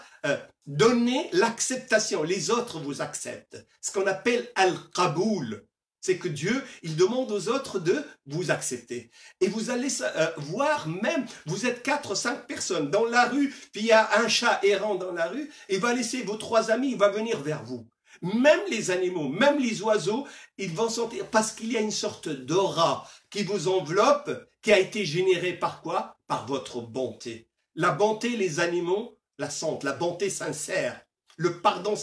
donné l'acceptation. Les autres vous acceptent. Ce qu'on appelle al-qaboul. C'est que Dieu, il demande aux autres de vous accepter. Et vous allez voir même, vous êtes 4 ou 5 personnes dans la rue, puis il y a un chat errant dans la rue, il va laisser vos 3 amis, il va venir vers vous. Même les animaux, même les oiseaux, ils vont sentir, parce qu'il y a une sorte d'aura qui vous enveloppe, qui a été générée par quoi? Par votre bonté. La bonté, les animaux la sentent, la bonté sincère, le pardon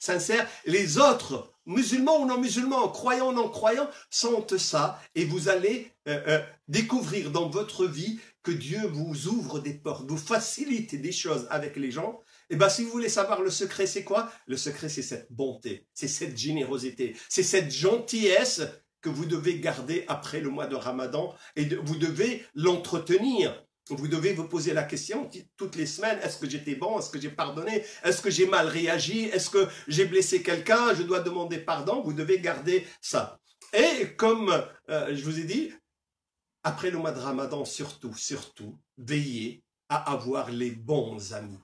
sincère. Les autres, musulmans ou non musulmans, croyants ou non croyants, sentent ça et vous allez découvrir dans votre vie que Dieu vous ouvre des portes, vous facilite des choses avec les gens. Et bien, si vous voulez savoir le secret, c'est quoi? Le secret, c'est cette bonté, c'est cette générosité, c'est cette gentillesse que vous devez garder après le mois de Ramadan et vous devez l'entretenir. Vous devez vous poser la question toutes les semaines, est-ce que j'étais bon, est-ce que j'ai pardonné, est-ce que j'ai mal réagi, est-ce que j'ai blessé quelqu'un, je dois demander pardon, vous devez garder ça. Et comme je vous ai dit, après le mois de Ramadan, surtout, veillez à avoir les bons amis,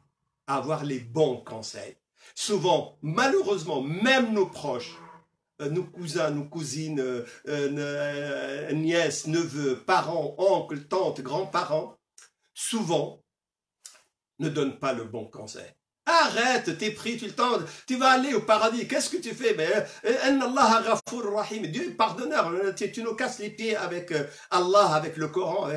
à avoir les bons conseils. Souvent, malheureusement, même nos proches, nos cousins, nos cousines, nièces, neveux, parents, oncles, tantes, grands-parents, souvent, ne donne pas le bon conseil. Arrête, t'es pris tout le temps, tu vas aller au paradis, qu'est-ce que tu fais? Dieu est pardonneur, tu nous casses les pieds avec Allah, avec le Coran,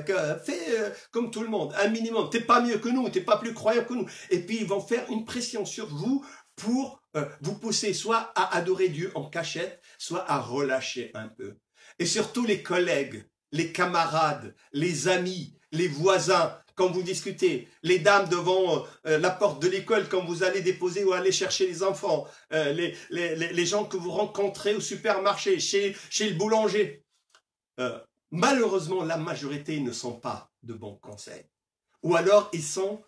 fais comme tout le monde, un minimum, t'es pas mieux que nous, t'es pas plus croyant que nous. Et puis ils vont faire une pression sur vous pour vous pousser soit à adorer Dieu en cachette, soit à relâcher un peu. Et surtout les collègues, les camarades, les amis, les voisins, quand vous discutez, les dames devant la porte de l'école quand vous allez déposer ou aller chercher les enfants, les gens que vous rencontrez au supermarché, chez le boulanger. Malheureusement, la majorité ne sont pas de bons conseils. Ou alors, ils sont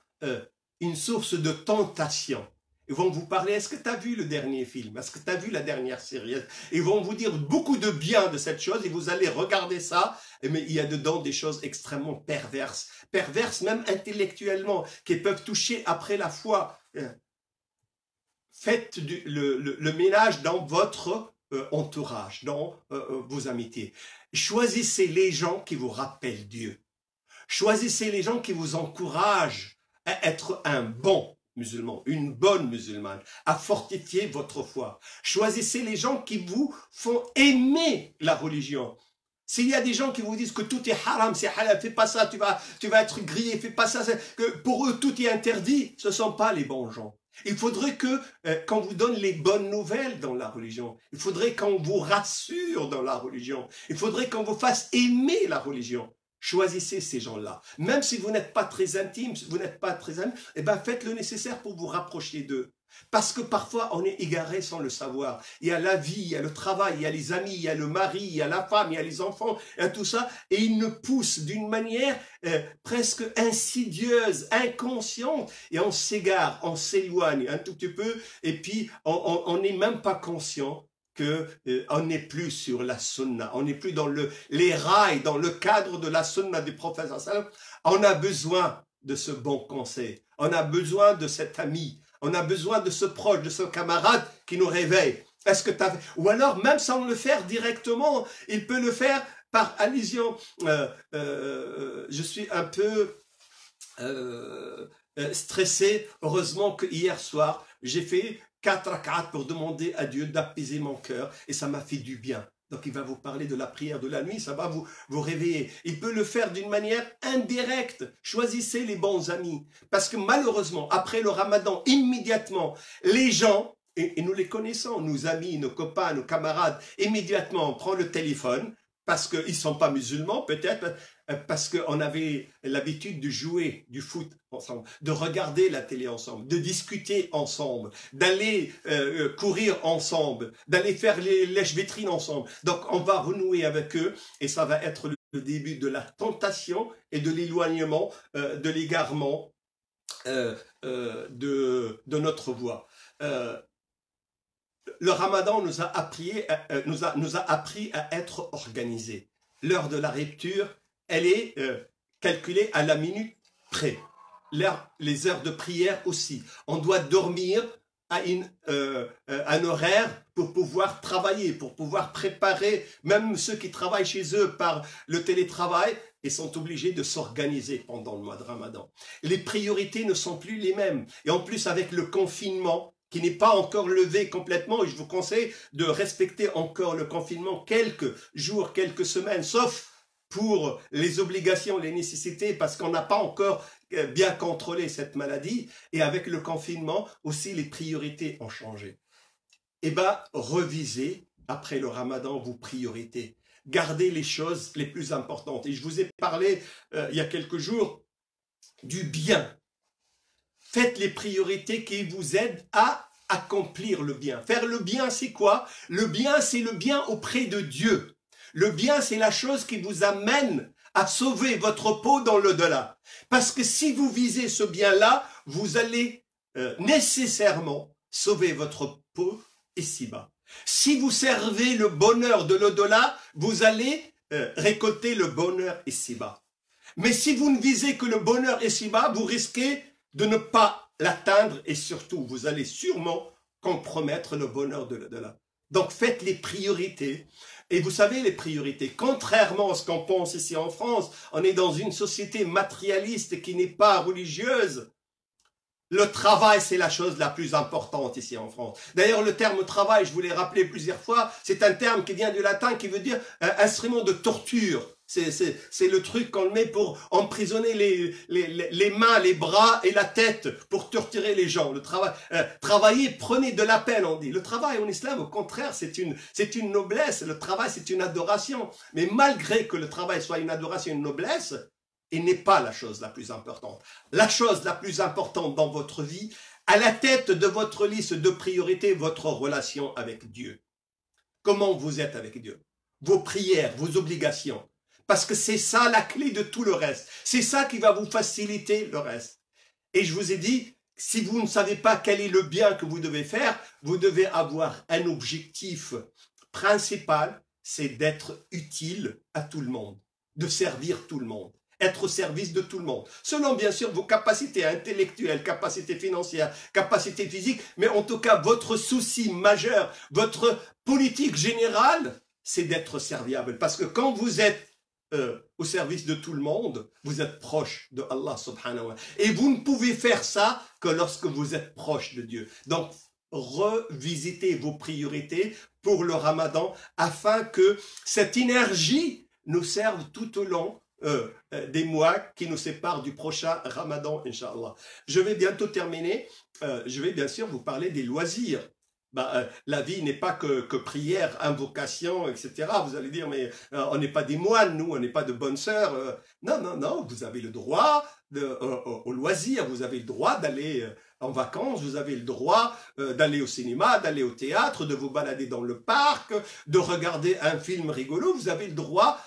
une source de tentation. Ils vont vous parler, est-ce que tu as vu le dernier film? Est-ce que tu as vu la dernière série? Ils vont vous dire beaucoup de bien de cette chose et vous allez regarder ça, mais il y a dedans des choses extrêmement perverses. Perverses même intellectuellement, qui peuvent toucher après la foi. Faites le ménage dans votre entourage, dans vos amitiés. Choisissez les gens qui vous rappellent Dieu. Choisissez les gens qui vous encouragent à être un bon musulman, une bonne musulmane, à fortifier votre foi. Choisissez les gens qui vous font aimer la religion. S'il y a des gens qui vous disent que tout est haram, c'est halal, fais pas ça, tu vas être grillé, fais pas ça, que pour eux tout est interdit, ce ne sont pas les bons gens. Il faudrait que, qu'on vous donne les bonnes nouvelles dans la religion, il faudrait qu'on vous rassure dans la religion, il faudrait qu'on vous fasse aimer la religion. Choisissez ces gens-là. Même si vous n'êtes pas très intime, si vous n'êtes pas très amis, eh ben faites le nécessaire pour vous rapprocher d'eux. Parce que parfois, on est égaré sans le savoir. Il y a la vie, il y a le travail, il y a les amis, il y a le mari, il y a la femme, il y a les enfants, il y a tout ça. Et ils nous poussent d'une manière presque insidieuse, inconsciente. Et on s'égare, on s'éloigne un tout petit peu. Et puis, on n'est même pas conscient qu'on n'est plus sur la sunna, on n'est plus dans les rails, dans le cadre de la sunna du prophète. On a besoin de ce bon conseil, on a besoin de cet ami, on a besoin de ce proche, de ce camarade qui nous réveille. Est-ce que ou alors, même sans le faire directement, il peut le faire par allusion. Je suis un peu stressé. Heureusement que hier soir, j'ai fait 4 rak'at pour demander à Dieu d'apaiser mon cœur et ça m'a fait du bien. Donc il va vous parler de la prière de la nuit, ça va vous réveiller. Il peut le faire d'une manière indirecte. Choisissez les bons amis. Parce que malheureusement, après le ramadan, immédiatement, les gens, et nous les connaissons, nos amis, nos copains, nos camarades, immédiatement on prend le téléphone parce qu'ils ne sont pas musulmans, peut-être parce qu'on avait l'habitude de jouer du foot ensemble, de regarder la télé ensemble, de discuter ensemble, d'aller courir ensemble, d'aller faire les lèche-vitrines ensemble. Donc on va renouer avec eux et ça va être le début de la tentation et de l'éloignement, de l'égarement de notre voie. Le ramadan nous a appris à être organisés. L'heure de la rupture, elle est calculée à la minute près. Les heures de prière aussi. On doit dormir à un horaire pour pouvoir travailler, pour pouvoir préparer, même ceux qui travaillent chez eux par le télétravail, ils sont obligés de s'organiser pendant le mois de Ramadan. Les priorités ne sont plus les mêmes. Et en plus, avec le confinement, qui n'est pas encore levé complètement, et je vous conseille de respecter encore le confinement quelques jours, quelques semaines, sauf pour les obligations, les nécessités, parce qu'on n'a pas encore bien contrôlé cette maladie. Et avec le confinement, aussi les priorités ont changé. Eh bien, revisez après le Ramadan vos priorités. Gardez les choses les plus importantes. Et je vous ai parlé il y a quelques jours du bien. Faites les priorités qui vous aident à accomplir le bien. Faire le bien, c'est quoi? Le bien, c'est le bien auprès de Dieu. Le bien, c'est la chose qui vous amène à sauver votre peau dans l'au-delà. Parce que si vous visez ce bien-là, vous allez nécessairement sauver votre peau ici-bas. Si vous servez le bonheur de l'au-delà, vous allez récolter le bonheur ici-bas. Mais si vous ne visez que le bonheur ici-bas, vous risquez de ne pas l'atteindre et surtout, vous allez sûrement compromettre le bonheur de l'au-delà. Donc, faites les priorités. Et vous savez, les priorités, contrairement à ce qu'on pense ici en France, on est dans une société matérialiste qui n'est pas religieuse. Le travail, c'est la chose la plus importante ici en France. D'ailleurs, le terme travail, je vous l'ai rappelé plusieurs fois, c'est un terme qui vient du latin qui veut dire instrument de torture. C'est le truc qu'on met pour emprisonner les mains, les bras et la tête pour torturer les gens. Le travail, travailler, prenez de la peine, on dit. Le travail en islam, au contraire, c'est une noblesse. Le travail, c'est une adoration. Mais malgré que le travail soit une adoration, une noblesse, il n'est pas la chose la plus importante. La chose la plus importante dans votre vie, à la tête de votre liste de priorités, votre relation avec Dieu. Comment vous êtes avec Dieu? Vos prières, vos obligations. Parce que c'est ça la clé de tout le reste. C'est ça qui va vous faciliter le reste. Et je vous ai dit, si vous ne savez pas quel est le bien que vous devez faire, vous devez avoir un objectif principal, c'est d'être utile à tout le monde, de servir tout le monde, être au service de tout le monde. Selon bien sûr vos capacités intellectuelles, capacités financières, capacités physiques, mais en tout cas votre souci majeur, votre politique générale, c'est d'être serviable. Parce que quand vous êtes au service de tout le monde, vous êtes proche de Allah subhanahu wa ta'ala. Et vous ne pouvez faire ça que lorsque vous êtes proche de Dieu. Donc, revisitez vos priorités pour le Ramadan afin que cette énergie nous serve tout au long des mois qui nous séparent du prochain Ramadan, Inch'Allah. Je vais bientôt terminer. Je vais bien sûr vous parler des loisirs. La vie n'est pas que prière, invocation, etc. Vous allez dire, mais on n'est pas des moines, nous, on n'est pas de bonnes sœurs. Non, vous avez le droit au loisir, vous avez le droit d'aller en vacances, vous avez le droit d'aller au cinéma, d'aller au théâtre, de vous balader dans le parc, de regarder un film rigolo, vous avez le droit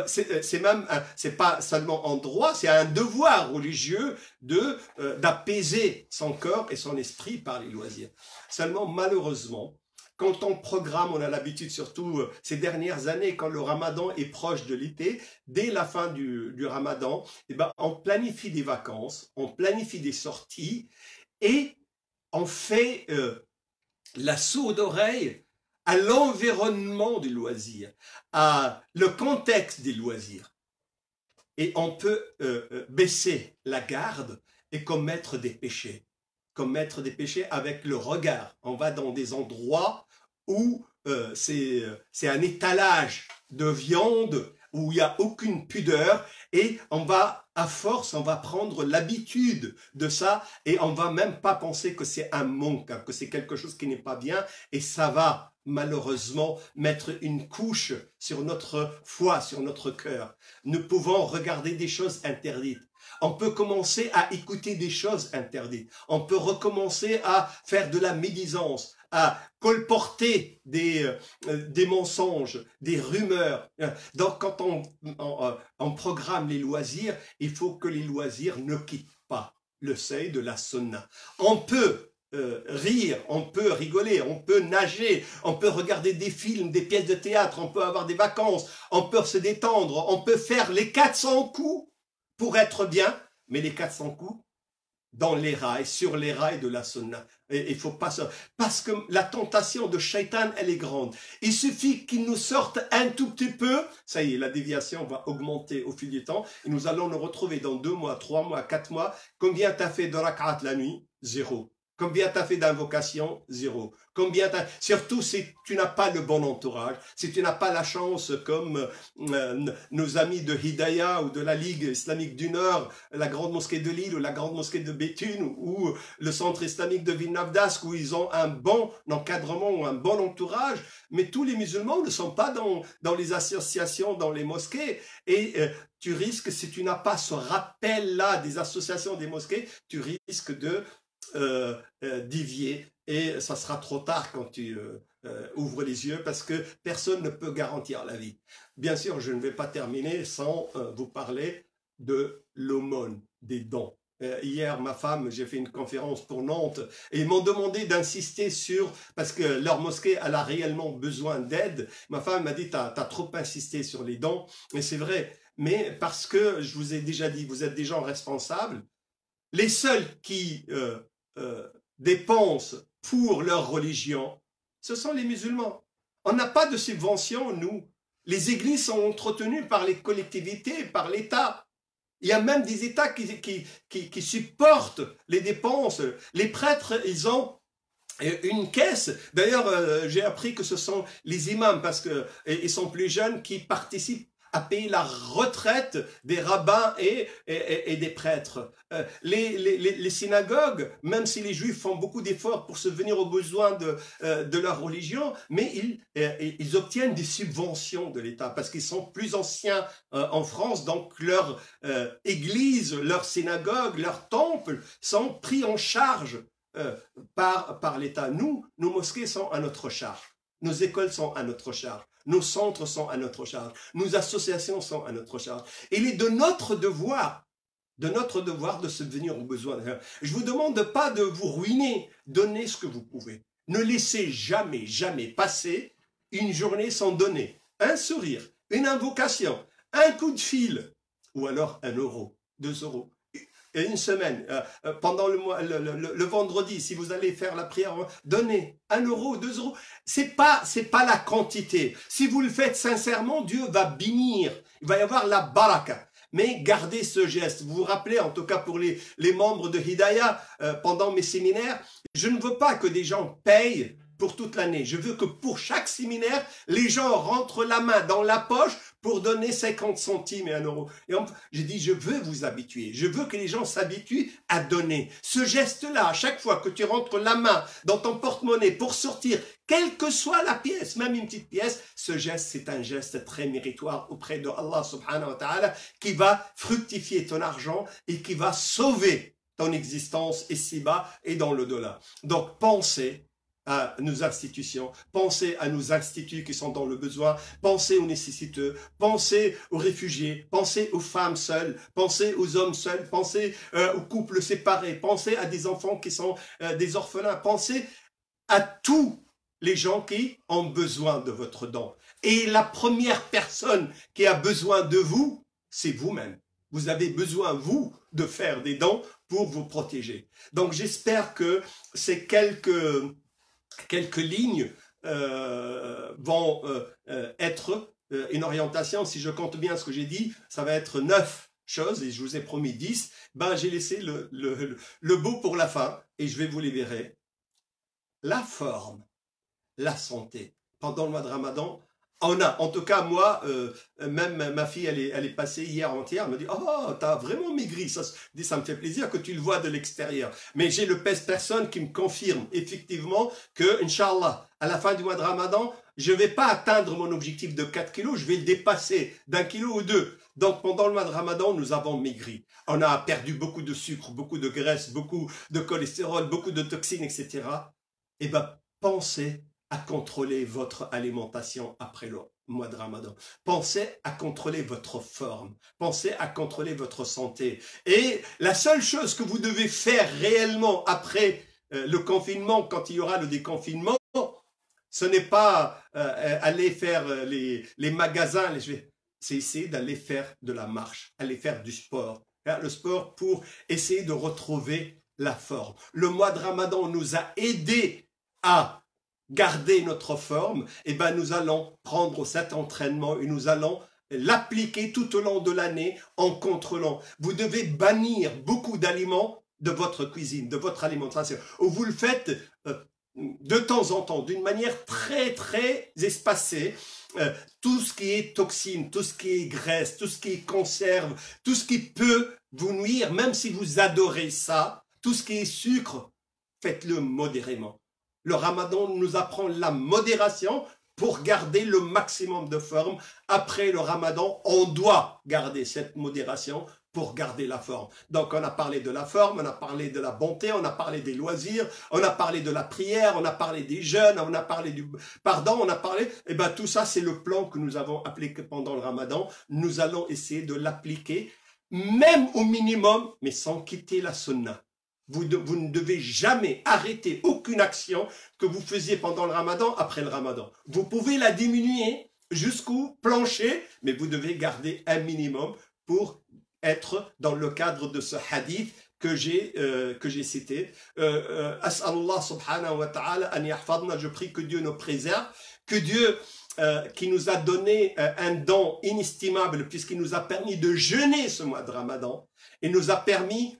c'est pas seulement un droit, c'est un devoir religieux d'apaiser son corps et son esprit par les loisirs. Seulement, malheureusement, quand on programme, on a l'habitude, surtout ces dernières années, quand le Ramadan est proche de l'été, dès la fin du Ramadan, on planifie des vacances, on planifie des sorties et on fait la sourde oreille à l'environnement du loisir, à le contexte des loisirs. Et on peut baisser la garde et commettre des péchés. Commettre des péchés avec le regard. On va dans des endroits où c'est un étalage de viande, où il n'y a aucune pudeur, et on va, à force, on va prendre l'habitude de ça, et on va même pas penser que c'est un manque, que c'est quelque chose qui n'est pas bien, et ça va malheureusement mettre une couche sur notre foi, sur notre cœur. Nous pouvons regarder des choses interdites. On peut commencer à écouter des choses interdites. On peut recommencer à faire de la médisance, à colporter des mensonges, des rumeurs. Donc, quand on programme les loisirs, il faut que les loisirs ne quittent pas le seuil de la sunna. On peut rire, on peut rigoler, on peut nager, on peut regarder des films, des pièces de théâtre, on peut avoir des vacances, on peut se détendre, on peut faire les 400 coups pour être bien, mais les 400 coups dans les rails, sur les rails de la sunna. Et il faut pas ça. Parce que la tentation de Shaitan, elle est grande. Il suffit qu'il nous sorte un tout petit peu. Ça y est, la déviation va augmenter au fil du temps. Et nous allons nous retrouver dans 2 mois, 3 mois, 4 mois. Combien t'as fait de rak'at la nuit? 0. Combien t'as fait d'invocations? 0. Combien surtout si tu n'as pas le bon entourage, si tu n'as pas la chance comme nos amis de Hidayah ou de la Ligue islamique du Nord, la grande mosquée de Lille ou la grande mosquée de Béthune ou le centre islamique de Villeneuve-d'Ascq où ils ont un bon encadrement ou un bon entourage, mais tous les musulmans ne sont pas dans les associations, dans les mosquées et tu risques, si tu n'as pas ce rappel-là des associations des mosquées, tu risques de dévier et ça sera trop tard quand tu ouvres les yeux parce que personne ne peut garantir la vie. Bien sûr, je ne vais pas terminer sans vous parler de l'aumône, des dons. Hier, ma femme, j'ai fait une conférence pour Nantes et ils m'ont demandé d'insister sur, parce que leur mosquée, elle a réellement besoin d'aide. Ma femme m'a dit, t'as trop insisté sur les dons. Et c'est vrai, mais parce que, je vous ai déjà dit, vous êtes des gens responsables. Les seuls qui dépensent pour leur religion, ce sont les musulmans. On n'a pas de subvention, nous. Les églises sont entretenues par les collectivités, par l'État. Il y a même des États qui supportent les dépenses. Les prêtres, ils ont une caisse. D'ailleurs, j'ai appris que ce sont les imams, parce qu'ils sont plus jeunes, qui participent à payer la retraite des rabbins et des prêtres. Les synagogues, même si les juifs font beaucoup d'efforts pour subvenir aux besoins de leur religion, mais ils obtiennent des subventions de l'État parce qu'ils sont plus anciens en France, donc leur église, leur synagogue, leur temple sont pris en charge par l'État. Nous, nos mosquées sont à notre charge. Nos écoles sont à notre charge. Nos centres sont à notre charge. Nos associations sont à notre charge. Il est de notre devoir de subvenir aux besoins. Je vous demande pas de vous ruiner. Donnez ce que vous pouvez. Ne laissez jamais, jamais passer une journée sans donner un sourire, une invocation, un coup de fil, ou alors 1 euro, 2 euros. Et une semaine, pendant le vendredi, si vous allez faire la prière, donnez 1 euro, 2 euros. C'est pas la quantité. Si vous le faites sincèrement, Dieu va bénir. Il va y avoir la baraka. Mais gardez ce geste. Vous vous rappelez, en tout cas pour les membres de Hidayah, pendant mes séminaires, je ne veux pas que des gens payent pour toute l'année. Je veux que pour chaque séminaire, les gens rentrent la main dans la poche pour donner 50 centimes et 1 euro. Et j'ai dit, je veux vous habituer. Je veux que les gens s'habituent à donner. Ce geste-là, à chaque fois que tu rentres la main dans ton porte-monnaie pour sortir, quelle que soit la pièce, même une petite pièce, ce geste, c'est un geste très méritoire auprès de Allah subhanahu wa ta'ala qui va fructifier ton argent et qui va sauver ton existence ici-bas et dans l'au-delà. Donc, pensez à nos institutions, pensez à nos instituts qui sont dans le besoin, pensez aux nécessiteux, pensez aux réfugiés, pensez aux femmes seules, pensez aux hommes seuls, pensez aux couples séparés, pensez à des enfants qui sont des orphelins, pensez à tous les gens qui ont besoin de votre don. Et la première personne qui a besoin de vous, c'est vous-même. Vous avez besoin, vous, de faire des dons pour vous protéger. Donc j'espère que ces quelques lignes vont être une orientation. Si je compte bien ce que j'ai dit, ça va être 9 choses et je vous ai promis 10. Ben, j'ai laissé le beau pour la fin et je vais vous libérer. La forme, la santé. Pendant le mois de Ramadan, on a, en tout cas moi, même ma fille, elle est passée hier entière, elle me dit « Oh, t'as vraiment maigri !» Ça me fait plaisir que tu le vois de l'extérieur. Mais j'ai le personne qui me confirme effectivement que, Inch'Allah, à la fin du mois de Ramadan, je ne vais pas atteindre mon objectif de 4 kilos, je vais le dépasser d'1 kilo ou 2. Donc pendant le mois de Ramadan, nous avons maigri. On a perdu beaucoup de sucre, beaucoup de graisse, beaucoup de cholestérol, beaucoup de toxines, etc. Eh bien, pensez à contrôler votre alimentation après le mois de Ramadan. Pensez à contrôler votre forme. Pensez à contrôler votre santé. Et la seule chose que vous devez faire réellement après le confinement, quand il y aura le déconfinement, ce n'est pas aller faire les magasins, c'est essayer d'aller faire de la marche, aller faire du sport. Faire le sport pour essayer de retrouver la forme. Le mois de Ramadan nous a aidés à garder notre forme. Et ben nous allons prendre cet entraînement et nous allons l'appliquer tout au long de l'année en contrôlant. Vous devez bannir beaucoup d'aliments de votre cuisine, de votre alimentation. Ou vous le faites de temps en temps, d'une manière très très espacée. Tout ce qui est toxine, tout ce qui est graisse, tout ce qui est conserve, tout ce qui peut vous nuire, même si vous adorez ça, tout ce qui est sucre, faites-le modérément. Le Ramadan nous apprend la modération pour garder le maximum de forme. Après le Ramadan, on doit garder cette modération pour garder la forme. Donc on a parlé de la forme, on a parlé de la bonté, on a parlé des loisirs, on a parlé de la prière, on a parlé des jeûnes, on a parlé du pardon, on a parlé, et ben tout ça c'est le plan que nous avons appliqué pendant le Ramadan. Nous allons essayer de l'appliquer, même au minimum, mais sans quitter la sunna. Vous ne devez jamais arrêter aucune action que vous faisiez pendant le Ramadan après le Ramadan. Vous pouvez la diminuer jusqu'au plancher, mais vous devez garder un minimum pour être dans le cadre de ce hadith que j'ai cité. As'alullah subhanahu wa ta'ala an yahfadna, je prie que Dieu nous préserve, que Dieu qui nous a donné un don inestimable puisqu'il nous a permis de jeûner ce mois de Ramadan et nous a permis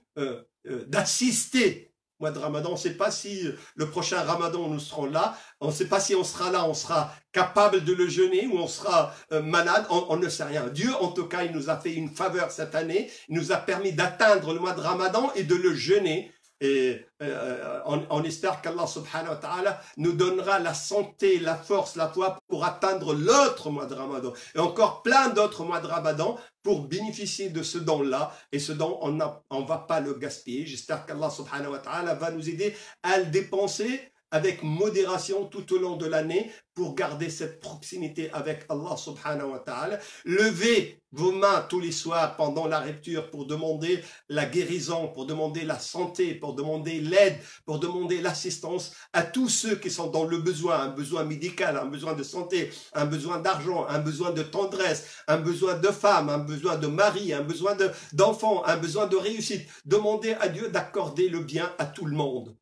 d'assister au mois de Ramadan. On ne sait pas si le prochain Ramadan nous serons là, on ne sait pas si on sera là, on sera capable de le jeûner ou on sera malade, on ne sait rien. Dieu en tout cas il nous a fait une faveur cette année, il nous a permis d'atteindre le mois de Ramadan et de le jeûner. Et on espère qu'Allah subhanahu wa ta'ala nous donnera la santé, la force, la foi pour atteindre l'autre mois de Ramadan et encore plein d'autres mois de Ramadan pour bénéficier de ce don-là. Et ce don, on ne va pas le gaspiller. J'espère qu'Allah subhanahu wa ta'ala va nous aider à le dépenser avec modération tout au long de l'année pour garder cette proximité avec Allah subhanahu wa ta'ala. Levez vos mains tous les soirs pendant la rupture pour demander la guérison, pour demander la santé, pour demander l'aide, pour demander l'assistance à tous ceux qui sont dans le besoin, un besoin médical, un besoin de santé, un besoin d'argent, un besoin de tendresse, un besoin de femme, un besoin de mari, un besoin d'enfant, un besoin de réussite. Demandez à Dieu d'accorder le bien à tout le monde.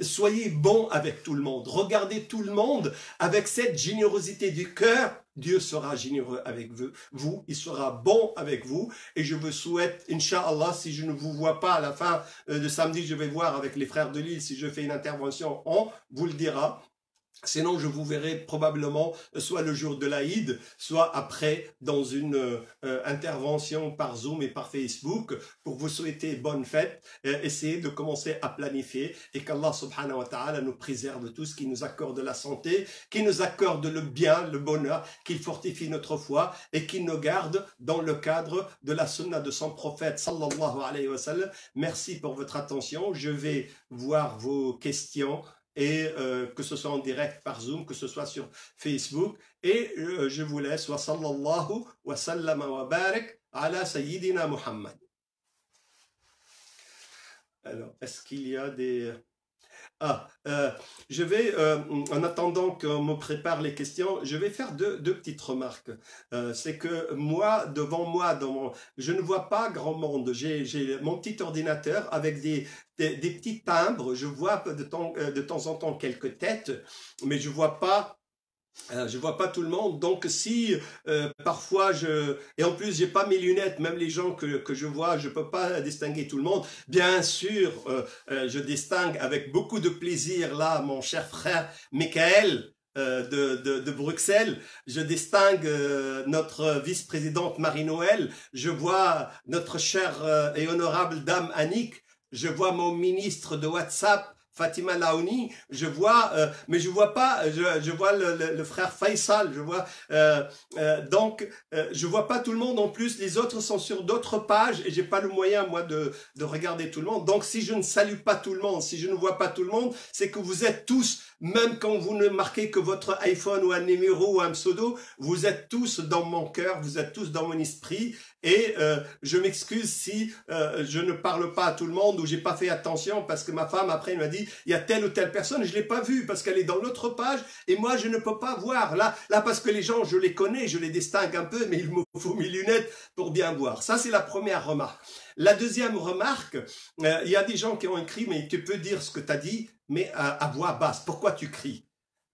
Soyez bon avec tout le monde. Regardez tout le monde avec cette générosité du cœur. Dieu sera généreux avec vous. Il sera bon avec vous. Et je vous souhaite, Inch'Allah, si je ne vous vois pas à la fin de samedi, je vais voir avec les frères de Lille si je fais une intervention. On vous le dira. Sinon, je vous verrai probablement soit le jour de l'Aïd, soit après dans une intervention par Zoom et par Facebook pour vous souhaiter bonne fête. Essayez de commencer à planifier et qu'Allah subhanahu wa ta'ala nous préserve tous, qu'il nous accorde la santé, qu'il nous accorde le bien, le bonheur, qu'il fortifie notre foi et qu'il nous garde dans le cadre de la sunna de son prophète sallallahu alayhi wa sallam. Merci pour votre attention. Je vais voir vos questions. Et que ce soit en direct par Zoom, que ce soit sur Facebook. Et je vous laisse. Wa sallallahu wa sallama wa barak ala sayyidina Muhammad. Alors, est-ce qu'il y a des... je vais, en attendant qu'on me prépare les questions, je vais faire deux petites remarques. C'est que moi, devant moi, je ne vois pas grand monde. J'ai mon petit ordinateur avec des petits timbres. Je vois de temps en temps quelques têtes, mais je vois pas tout le monde. Donc si parfois et en plus j'ai pas mes lunettes, même les gens que je vois, je peux pas distinguer tout le monde. Bien sûr, je distingue avec beaucoup de plaisir là mon cher frère Michael de Bruxelles. Je distingue notre vice-présidente Marie-Noël. Je vois notre chère et honorable dame Annick. Je vois mon ministre de WhatsApp Fatima Laouni, je vois, mais je vois pas, je vois le frère Faisal, je vois, je vois pas tout le monde en plus, les autres sont sur d'autres pages et j'ai pas le moyen, moi, de regarder tout le monde. Donc, si je ne salue pas tout le monde, si je ne vois pas tout le monde, c'est que vous êtes tous, même quand vous ne marquez que votre iPhone ou un numéro ou un pseudo, vous êtes tous dans mon cœur, vous êtes tous dans mon esprit. Et je m'excuse si je ne parle pas à tout le monde ou j'ai pas fait attention parce que ma femme après elle m'a dit il y a telle ou telle personne, je l'ai pas vue parce qu'elle est dans l'autre page et moi je ne peux pas voir là parce que les gens je les connais, je les distingue un peu, mais il me faut mes lunettes pour bien voir. Ça c'est la première remarque. La deuxième remarque, il y a des gens qui ont écrit mais tu peux dire ce que tu as dit mais à voix basse. Pourquoi tu cries?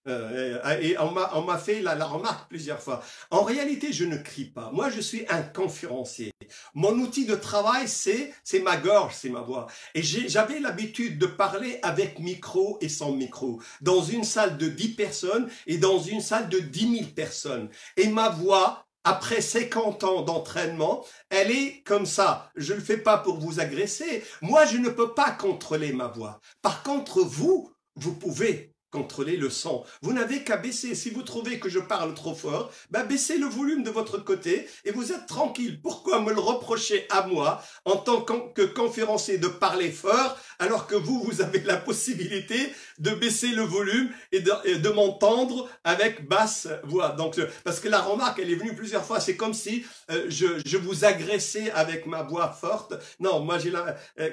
Et on m'a fait la remarque plusieurs fois. En réalité, je ne crie pas. Moi, je suis un conférencier. Mon outil de travail, c'est ma gorge, c'est ma voix. Et j'avais l'habitude de parler avec micro et sans micro, dans une salle de 10 personnes et dans une salle de 10 000 personnes. Et ma voix, après 50 ans d'entraînement, elle est comme ça. Je ne le fais pas pour vous agresser. Moi, je ne peux pas contrôler ma voix. Par contre, vous pouvez contrôler le son. Vous n'avez qu'à baisser. Si vous trouvez que je parle trop fort, ben baissez le volume de votre côté et vous êtes tranquille. Pourquoi me le reprocher à moi, en tant que conférencier, de parler fort, alors que vous avez la possibilité de baisser le volume et de m'entendre avec basse voix. Donc, parce que la remarque, elle est venue plusieurs fois. C'est comme si je vous agressais avec ma voix forte. Non, moi,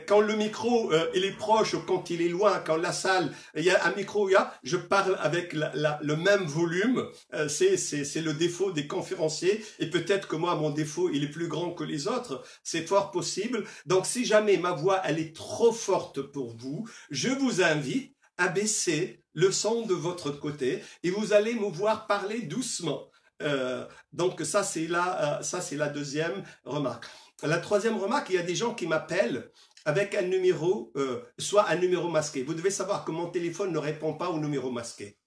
quand le micro, il est proche, quand il est loin, quand la salle, il y a un micro, je parle avec le même volume. C'est le défaut des conférenciers. Et peut-être que moi, mon défaut, il est plus grand que les autres. C'est fort possible. Donc, si jamais ma voix, elle est trop forte pour vous, je vous invite à baisser le son de votre côté et vous allez me voir parler doucement. Donc, ça, c'est la deuxième remarque. La troisième remarque, il y a des gens qui m'appellent avec un numéro, soit un numéro masqué. Vous devez savoir que mon téléphone ne répond pas au numéro masqué.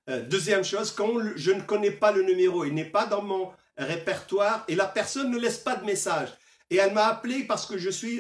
Deuxième chose, quand je ne connais pas le numéro, il n'est pas dans mon répertoire et la personne ne laisse pas de message. Et elle m'a appelé parce que je suis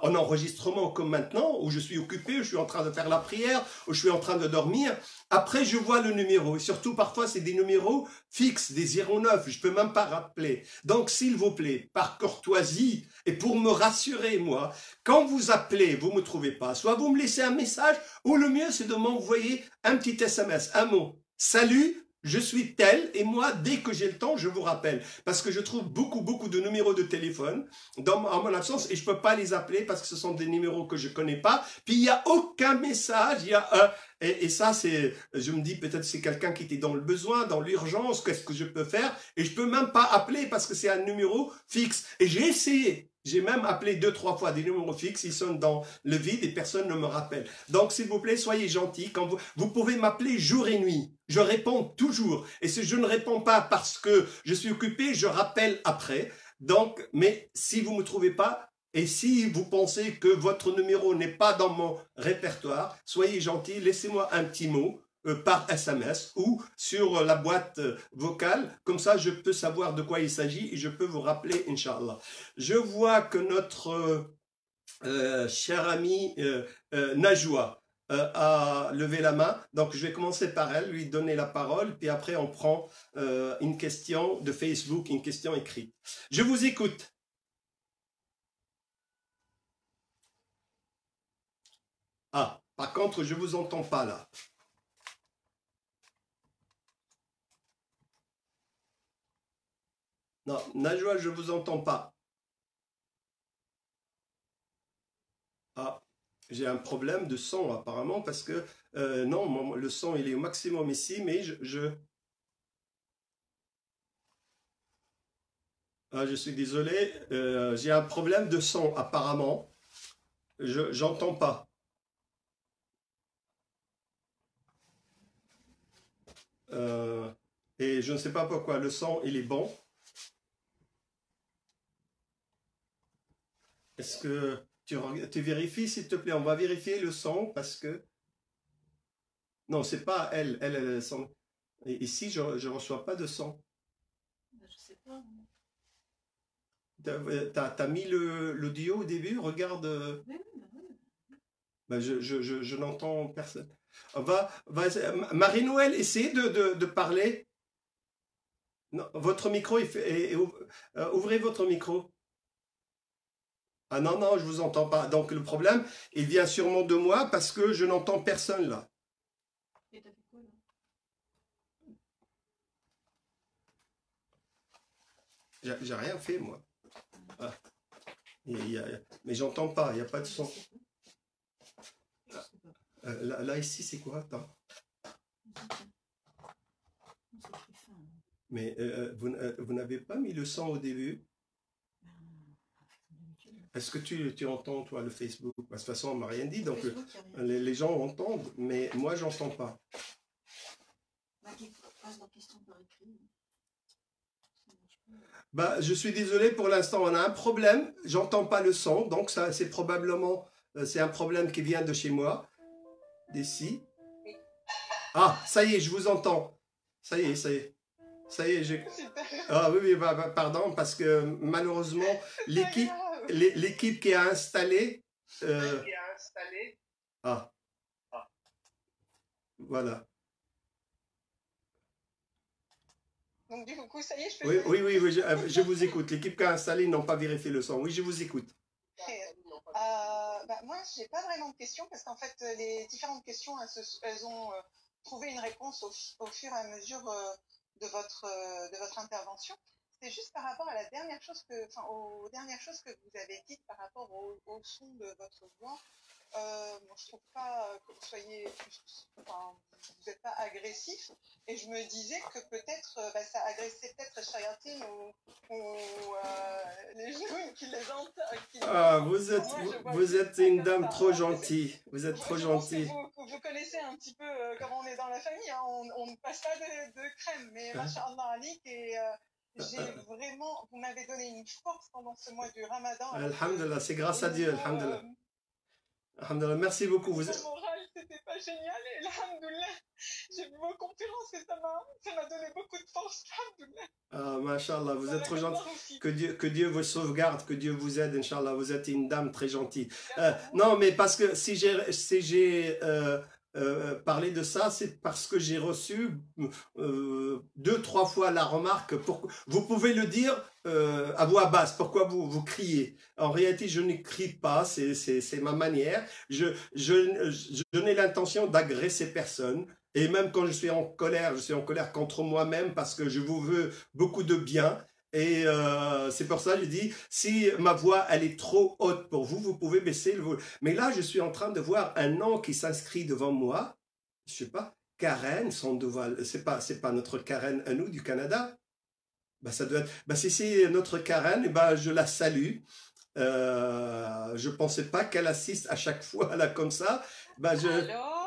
en enregistrement comme maintenant, où je suis occupé, où je suis en train de faire la prière, où je suis en train de dormir. Après, je vois le numéro. Et surtout, parfois, c'est des numéros fixes, des 09. Je peux même pas rappeler. Donc, s'il vous plaît, par courtoisie et pour me rassurer, moi, quand vous appelez, vous me trouvez pas, soit vous me laissez un message, ou le mieux, c'est de m'envoyer un petit SMS, un mot. Salut, je suis tel, et moi, dès que j'ai le temps, je vous rappelle. Parce que je trouve beaucoup de numéros de téléphone en mon absence, et je peux pas les appeler parce que ce sont des numéros que je connais pas. Puis, il n'y a aucun message, et ça, je me dis, peut-être c'est quelqu'un qui était dans le besoin, dans l'urgence, qu'est-ce que je peux faire? Et je peux même pas appeler parce que c'est un numéro fixe. Et j'ai essayé. J'ai même appelé 2-3 fois des numéros fixes, ils sont dans le vide et personne ne me rappelle. Donc, s'il vous plaît, soyez gentils. Quand vous pouvez m'appeler jour et nuit. Je réponds toujours. Et si je ne réponds pas parce que je suis occupé, je rappelle après. Donc, mais si vous ne me trouvez pas, et si vous pensez que votre numéro n'est pas dans mon répertoire, soyez gentils, laissez-moi un petit mot par SMS ou sur la boîte vocale. Comme ça, je peux savoir de quoi il s'agit et je peux vous rappeler, Inch'Allah. Je vois que notre cher ami Najwa a levé la main. Donc, je vais commencer par elle, lui donner la parole, puis après, on prend une question de Facebook, une question écrite. Je vous écoute. Ah, par contre, je vous entends pas là. Non, Najwa, je vous entends pas. Ah, j'ai un problème de son apparemment parce que non, le son il est au maximum ici, mais je suis désolé, j'ai un problème de son apparemment. J'entends pas. Euh, et je ne sais pas pourquoi le son il est bon. Est-ce que tu vérifies s'il te plaît? On va vérifier le son parce que non, c'est pas elle. Elle son. Et ici, je reçois pas de son. Je sais pas. T'as mis l'audio au début? Regarde. Oui, oui, bah oui. Je n'entends personne. Marie-Noël, essayez de parler. Non, votre micro, ouvrez votre micro. Ah non, non, je vous entends pas. Donc le problème, il vient sûrement de moi parce que je n'entends personne là. Et t'as fait quoi là? J'ai rien fait moi. Ah, mais j'entends pas, il n'y a pas de son. Je sais pas. Là ici, c'est quoi? Attends. Mais vous n'avez pas mis le son au début? Est-ce que tu entends, toi, le Facebook? De toute façon, on m'a rien dit, donc les gens entendent, mais moi, j'entends pas. Bah, je suis désolé, pour l'instant, on a un problème. J'entends pas le son, donc ça, c'est probablement, c'est un problème qui vient de chez moi, d'ici. Ah, ça y est, je vous entends. Ça y est, ça y est. Ça y est, Ah oui, oui, pardon, parce que malheureusement, l'équipe qui a installé... Ah, voilà. Donc du coup, ça y est, je peux... Oui, je vous écoute. L'équipe qui a installé, ils n'ont pas vérifié le son. Oui, je vous écoute. Moi, je n'ai pas vraiment de questions parce qu'en fait, les différentes questions, elles ont trouvé une réponse au fur et à mesure de votre intervention. C'est juste par rapport à la dernière chose aux dernières choses que vous avez dites par rapport au son de votre voix. Moi, je trouve pas que vous soyez, vous n'êtes pas agressif, et je me disais que peut-être ça agressait peut-être les shayatin ou les gens qui les entendent. Ah, vous êtes une dame trop gentille. Vous êtes trop gentille. Vous connaissez un petit peu comment on est dans la famille, hein. On ne passe pas de crème, mais Masha'Allah Ali, et vous m'avez donné une force pendant ce mois du Ramadan. Alhamdulillah, c'est grâce à Dieu, alhamdulillah. Alhamdulillah, merci beaucoup. Mon moral, c'était pas génial, et alhamdulillah, j'ai vu vos conférences et ça m'a donné beaucoup de force, alhamdulillah. Ah, mashallah, vous êtes trop gentil. Que Dieu vous sauvegarde, que Dieu vous aide, Inch'Allah. Vous êtes une dame très gentille. Non, mais parce que si j'ai parlé de ça, c'est parce que j'ai reçu 2-3 fois la remarque. Vous pouvez le dire à voix basse. Pourquoi vous criez? En réalité, je ne crie pas. C'est ma manière. Je n'ai l'intention d'agresser personne. Et même quand je suis en colère contre moi-même parce que je vous veux beaucoup de bien. Et c'est pour ça que je dis, si ma voix, elle est trop haute pour vous, vous pouvez baisser le volume. Mais là, je suis en train de voir un nom qui s'inscrit devant moi. Je sais pas, Karen, c'est pas notre Karen à nous du Canada. Bah, ça doit être, bah, si c'est notre Karen, bah, je la salue. Je pensais pas qu'elle assiste à chaque fois là comme ça. Bah,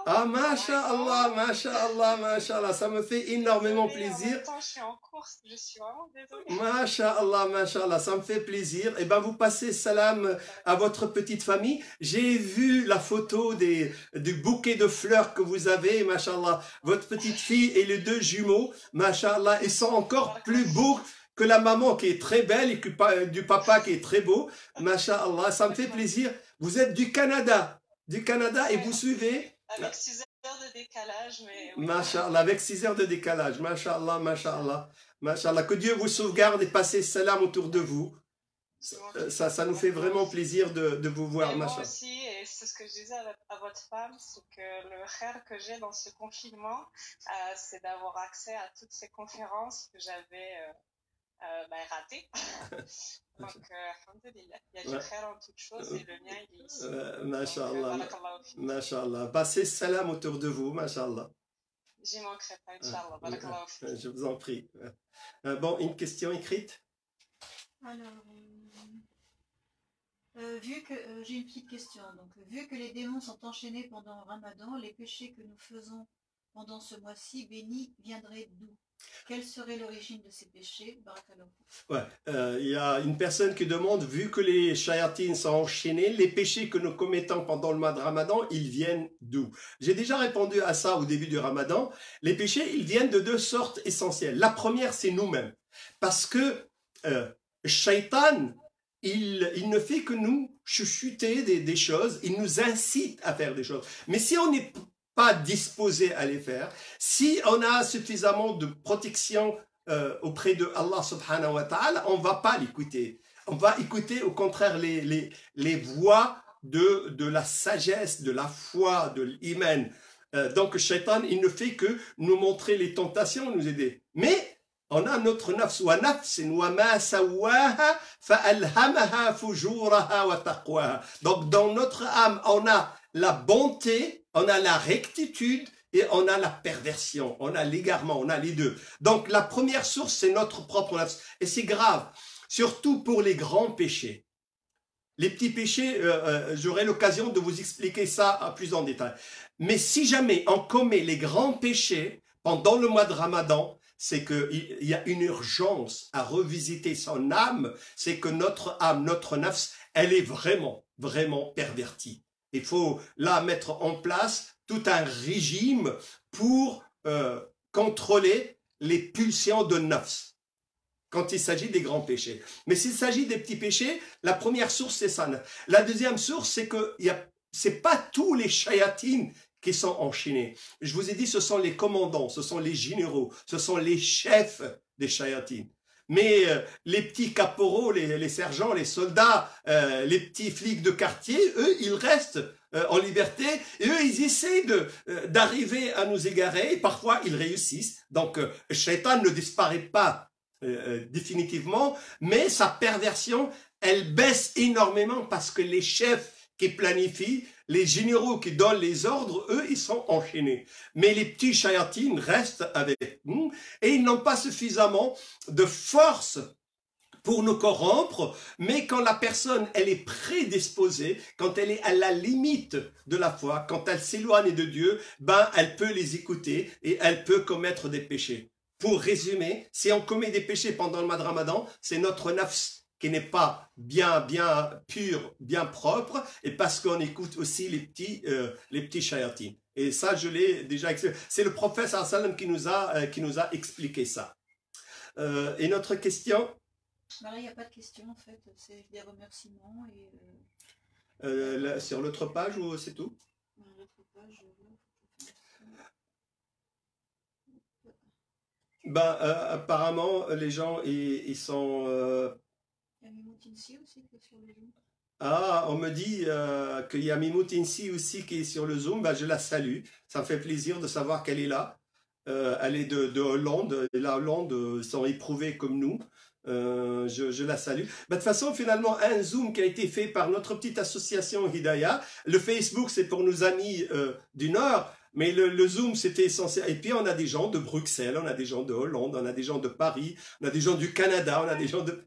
Ah, masha'Allah, masha'Allah, masha'Allah, ça me fait énormément plaisir. En même temps, je suis en course, je suis vraiment désolée. Masha'Allah, masha'Allah, ça me fait plaisir. Et ben, vous passez salam à votre petite famille. J'ai vu la photo du bouquet de fleurs que vous avez, masha'Allah. Votre petite fille et les 2 jumeaux, masha'Allah, ils sont encore plus beaux que la maman qui est très belle et que du papa qui est très beau. Masha'Allah, ça me fait plaisir. Vous êtes du Canada. Et vous suivez. Avec 6 heures de décalage, mais... Oui. Masha'Allah, avec 6 heures de décalage. Masha'Allah, masha'Allah. Masha'Allah, que Dieu vous sauvegarde et passez salam autour de vous. Ça nous fait vraiment plaisir de vous voir. Et moi aussi, et c'est ce que je disais à votre femme, c'est que le khair que j'ai dans ce confinement, c'est d'avoir accès à toutes ces conférences que j'avais ratées. Donc, alhamdulillah, il y a du khair en toutes choses et le mien, il est ici. Masha'Allah. Masha'Allah. Passez salam autour de vous, Masha'Allah. J'y manquerai pas, Inch'Allah. Barakallahu fik. Je vous en prie. Bon, une question écrite? Alors, vu que j'ai une petite question. Donc, vu que les démons sont enchaînés pendant le Ramadan, les péchés que nous faisons pendant ce mois-ci béni viendraient d'où? Quelle serait l'origine de ces péchés? Ouais, y a une personne qui demande, vu que les shayatines sont enchaînés, les péchés que nous commettons pendant le mois de Ramadan, ils viennent d'où? J'ai déjà répondu à ça au début du Ramadan. Les péchés, ils viennent de 2 sortes essentielles. La première, c'est nous-mêmes. Parce que shaitan, il ne fait que nous chuchoter des choses, il nous incite à faire des choses. Mais si on n'est pas disposé à les faire, si on a suffisamment de protection auprès de Allah subhanahu wa ta'ala, on ne va pas l'écouter. On va écouter au contraire les voix de la sagesse, de la foi, de l'iman. Donc, Shaitan, il ne fait que nous montrer les tentations, nous aider. Mais on a notre nafs, wa nafsin wa ma sawaha fa'alhamaha fujuraha wa taqwaha. Donc, dans notre âme, on a la bonté, on a la rectitude et on a la perversion, on a l'égarement, on a les deux. Donc, la première source, c'est notre propre nafs. Et c'est grave, surtout pour les grands péchés. Les petits péchés, j'aurai l'occasion de vous expliquer ça plus en détail. Mais si jamais on commet les grands péchés pendant le mois de Ramadan, c'est qu'il y a une urgence à revisiter son âme, c'est que notre âme, notre nafs, elle est vraiment, vraiment pervertie. Il faut là mettre en place tout un régime pour contrôler les pulsions de nafs quand il s'agit des grands péchés. Mais s'il s'agit des petits péchés, la première source, c'est ça. La deuxième source, c'est que c'est pas tous les shayatines qui sont enchaînés. Je vous ai dit, ce sont les commandants, ce sont les généraux, ce sont les chefs des shayatines. Mais les petits caporaux, les sergents, les soldats, les petits flics de quartier, eux, ils restent en liberté et eux, ils essaient d'arriver à nous égarer et parfois, ils réussissent. Donc, Shaitan ne disparaît pas définitivement, mais sa perversion, elle baisse énormément parce que les chefs qui planifient, les généraux qui donnent les ordres, eux, ils sont enchaînés. Mais les petits shayatines restent avec nous et ils n'ont pas suffisamment de force pour nous corrompre, mais quand la personne, elle est prédisposée, quand elle est à la limite de la foi, quand elle s'éloigne de Dieu, ben, elle peut les écouter et elle peut commettre des péchés. Pour résumer, si on commet des péchés pendant le mois de Ramadan, c'est notre nafs qui n'est pas bien pur, bien propre, et parce qu'on écoute aussi les petits shayatines. Et ça, je l'ai déjà expliqué. C'est le prophète sallam qui nous a expliqué ça. Et notre question? Là, il n'y a pas de question en fait, c'est des remerciements et. Sur l'autre page ou c'est tout? L'autre page. Ben, apparemment, les gens, ils sont... Il y a Mimoutinsi aussi qui est sur le Zoom. Ah, on me dit qu'il y a Mimoutinsi aussi qui est sur le Zoom. Ben, je la salue. Ça me fait plaisir de savoir qu'elle est là. Elle est de Hollande. Et la Hollande sont éprouvés comme nous. Je la salue. Ben, de toute façon, finalement, un Zoom qui a été fait par notre petite association Hidayah. Le Facebook, c'est pour nos amis du Nord. Mais le Zoom, c'était essentiel. Et puis, on a des gens de Bruxelles, on a des gens de Hollande, on a des gens de Paris, on a des gens du Canada, on a des gens de...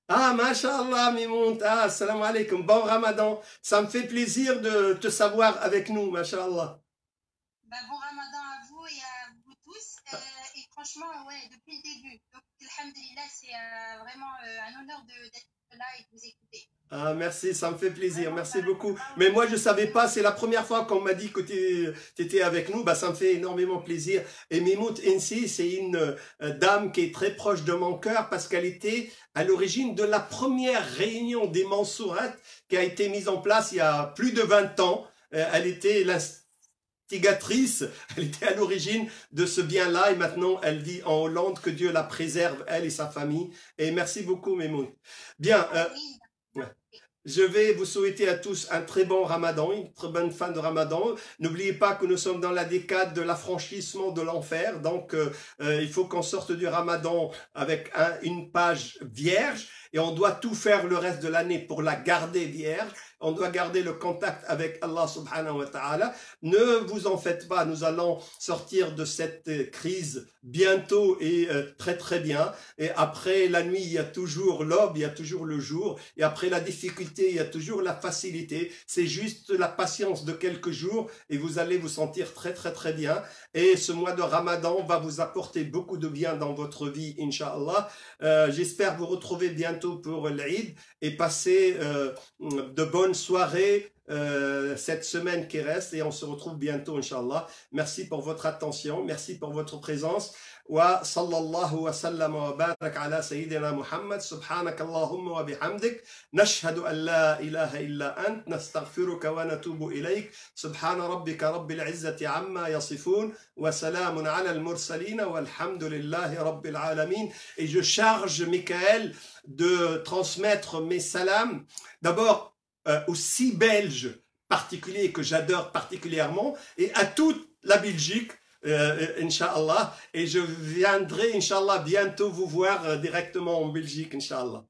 Ah, mashallah, Mimoun, assalamu alaikum, bon Ramadan. Ça me fait plaisir de te savoir avec nous, mashallah. Ben, bon Ramadan à vous et à vous tous. Et franchement, ouais, depuis le début. Donc, alhamdulillah, c'est vraiment un honneur d'être là et de vous écouter. Ah, merci, ça me fait plaisir, merci beaucoup. Mais moi, je ne savais pas, c'est la première fois qu'on m'a dit que tu étais avec nous, bah, ça me fait énormément plaisir. Et Mimout Insi, c'est une dame qui est très proche de mon cœur parce qu'elle était à l'origine de la première réunion des Mansourat qui a été mise en place il y a plus de 20 ans. Elle était l'instigatrice, elle était à l'origine de ce bien-là et maintenant elle vit en Hollande, que Dieu la préserve, elle et sa famille. Et merci beaucoup, Mimout. Bien. Je vais vous souhaiter à tous un très bon Ramadan, une très bonne fin de Ramadan. N'oubliez pas que nous sommes dans la décade de l'affranchissement de l'enfer. Donc, il faut qu'on sorte du Ramadan avec une page vierge et on doit tout faire le reste de l'année pour la garder vierge. On doit garder le contact avec Allah subhanahu wa ta'ala. Ne vous en faites pas, nous allons sortir de cette crise bientôt et très très bien. Et après la nuit, il y a toujours l'aube, il y a toujours le jour. Et après la difficulté, il y a toujours la facilité. C'est juste la patience de quelques jours et vous allez vous sentir très très très bien. Et ce mois de Ramadan va vous apporter beaucoup de bien dans votre vie, Inch'Allah. J'espère vous retrouver bientôt pour l'Eid et passer de bonnes soirées cette semaine qui reste et on se retrouve bientôt, Inch'Allah. Merci pour votre attention, merci pour votre présence. وصلى الله وسلم وبارك على سيدنا محمد سبحانك اللهم وبحمدك نشهد أن لا إله إلا أنت نستغفرك ونتوب إليك سبحان ربك رب العزة عما يصفون وسلام على المرسلين والحمد لله رب العالمين. Et je charge Michael de transmettre mes salams d'abord aux 6 Belges particuliers que j'adore particulièrement et à toute la Belgique. Inch'Allah, et je viendrai Inch'Allah bientôt vous voir directement en Belgique, Inch'Allah.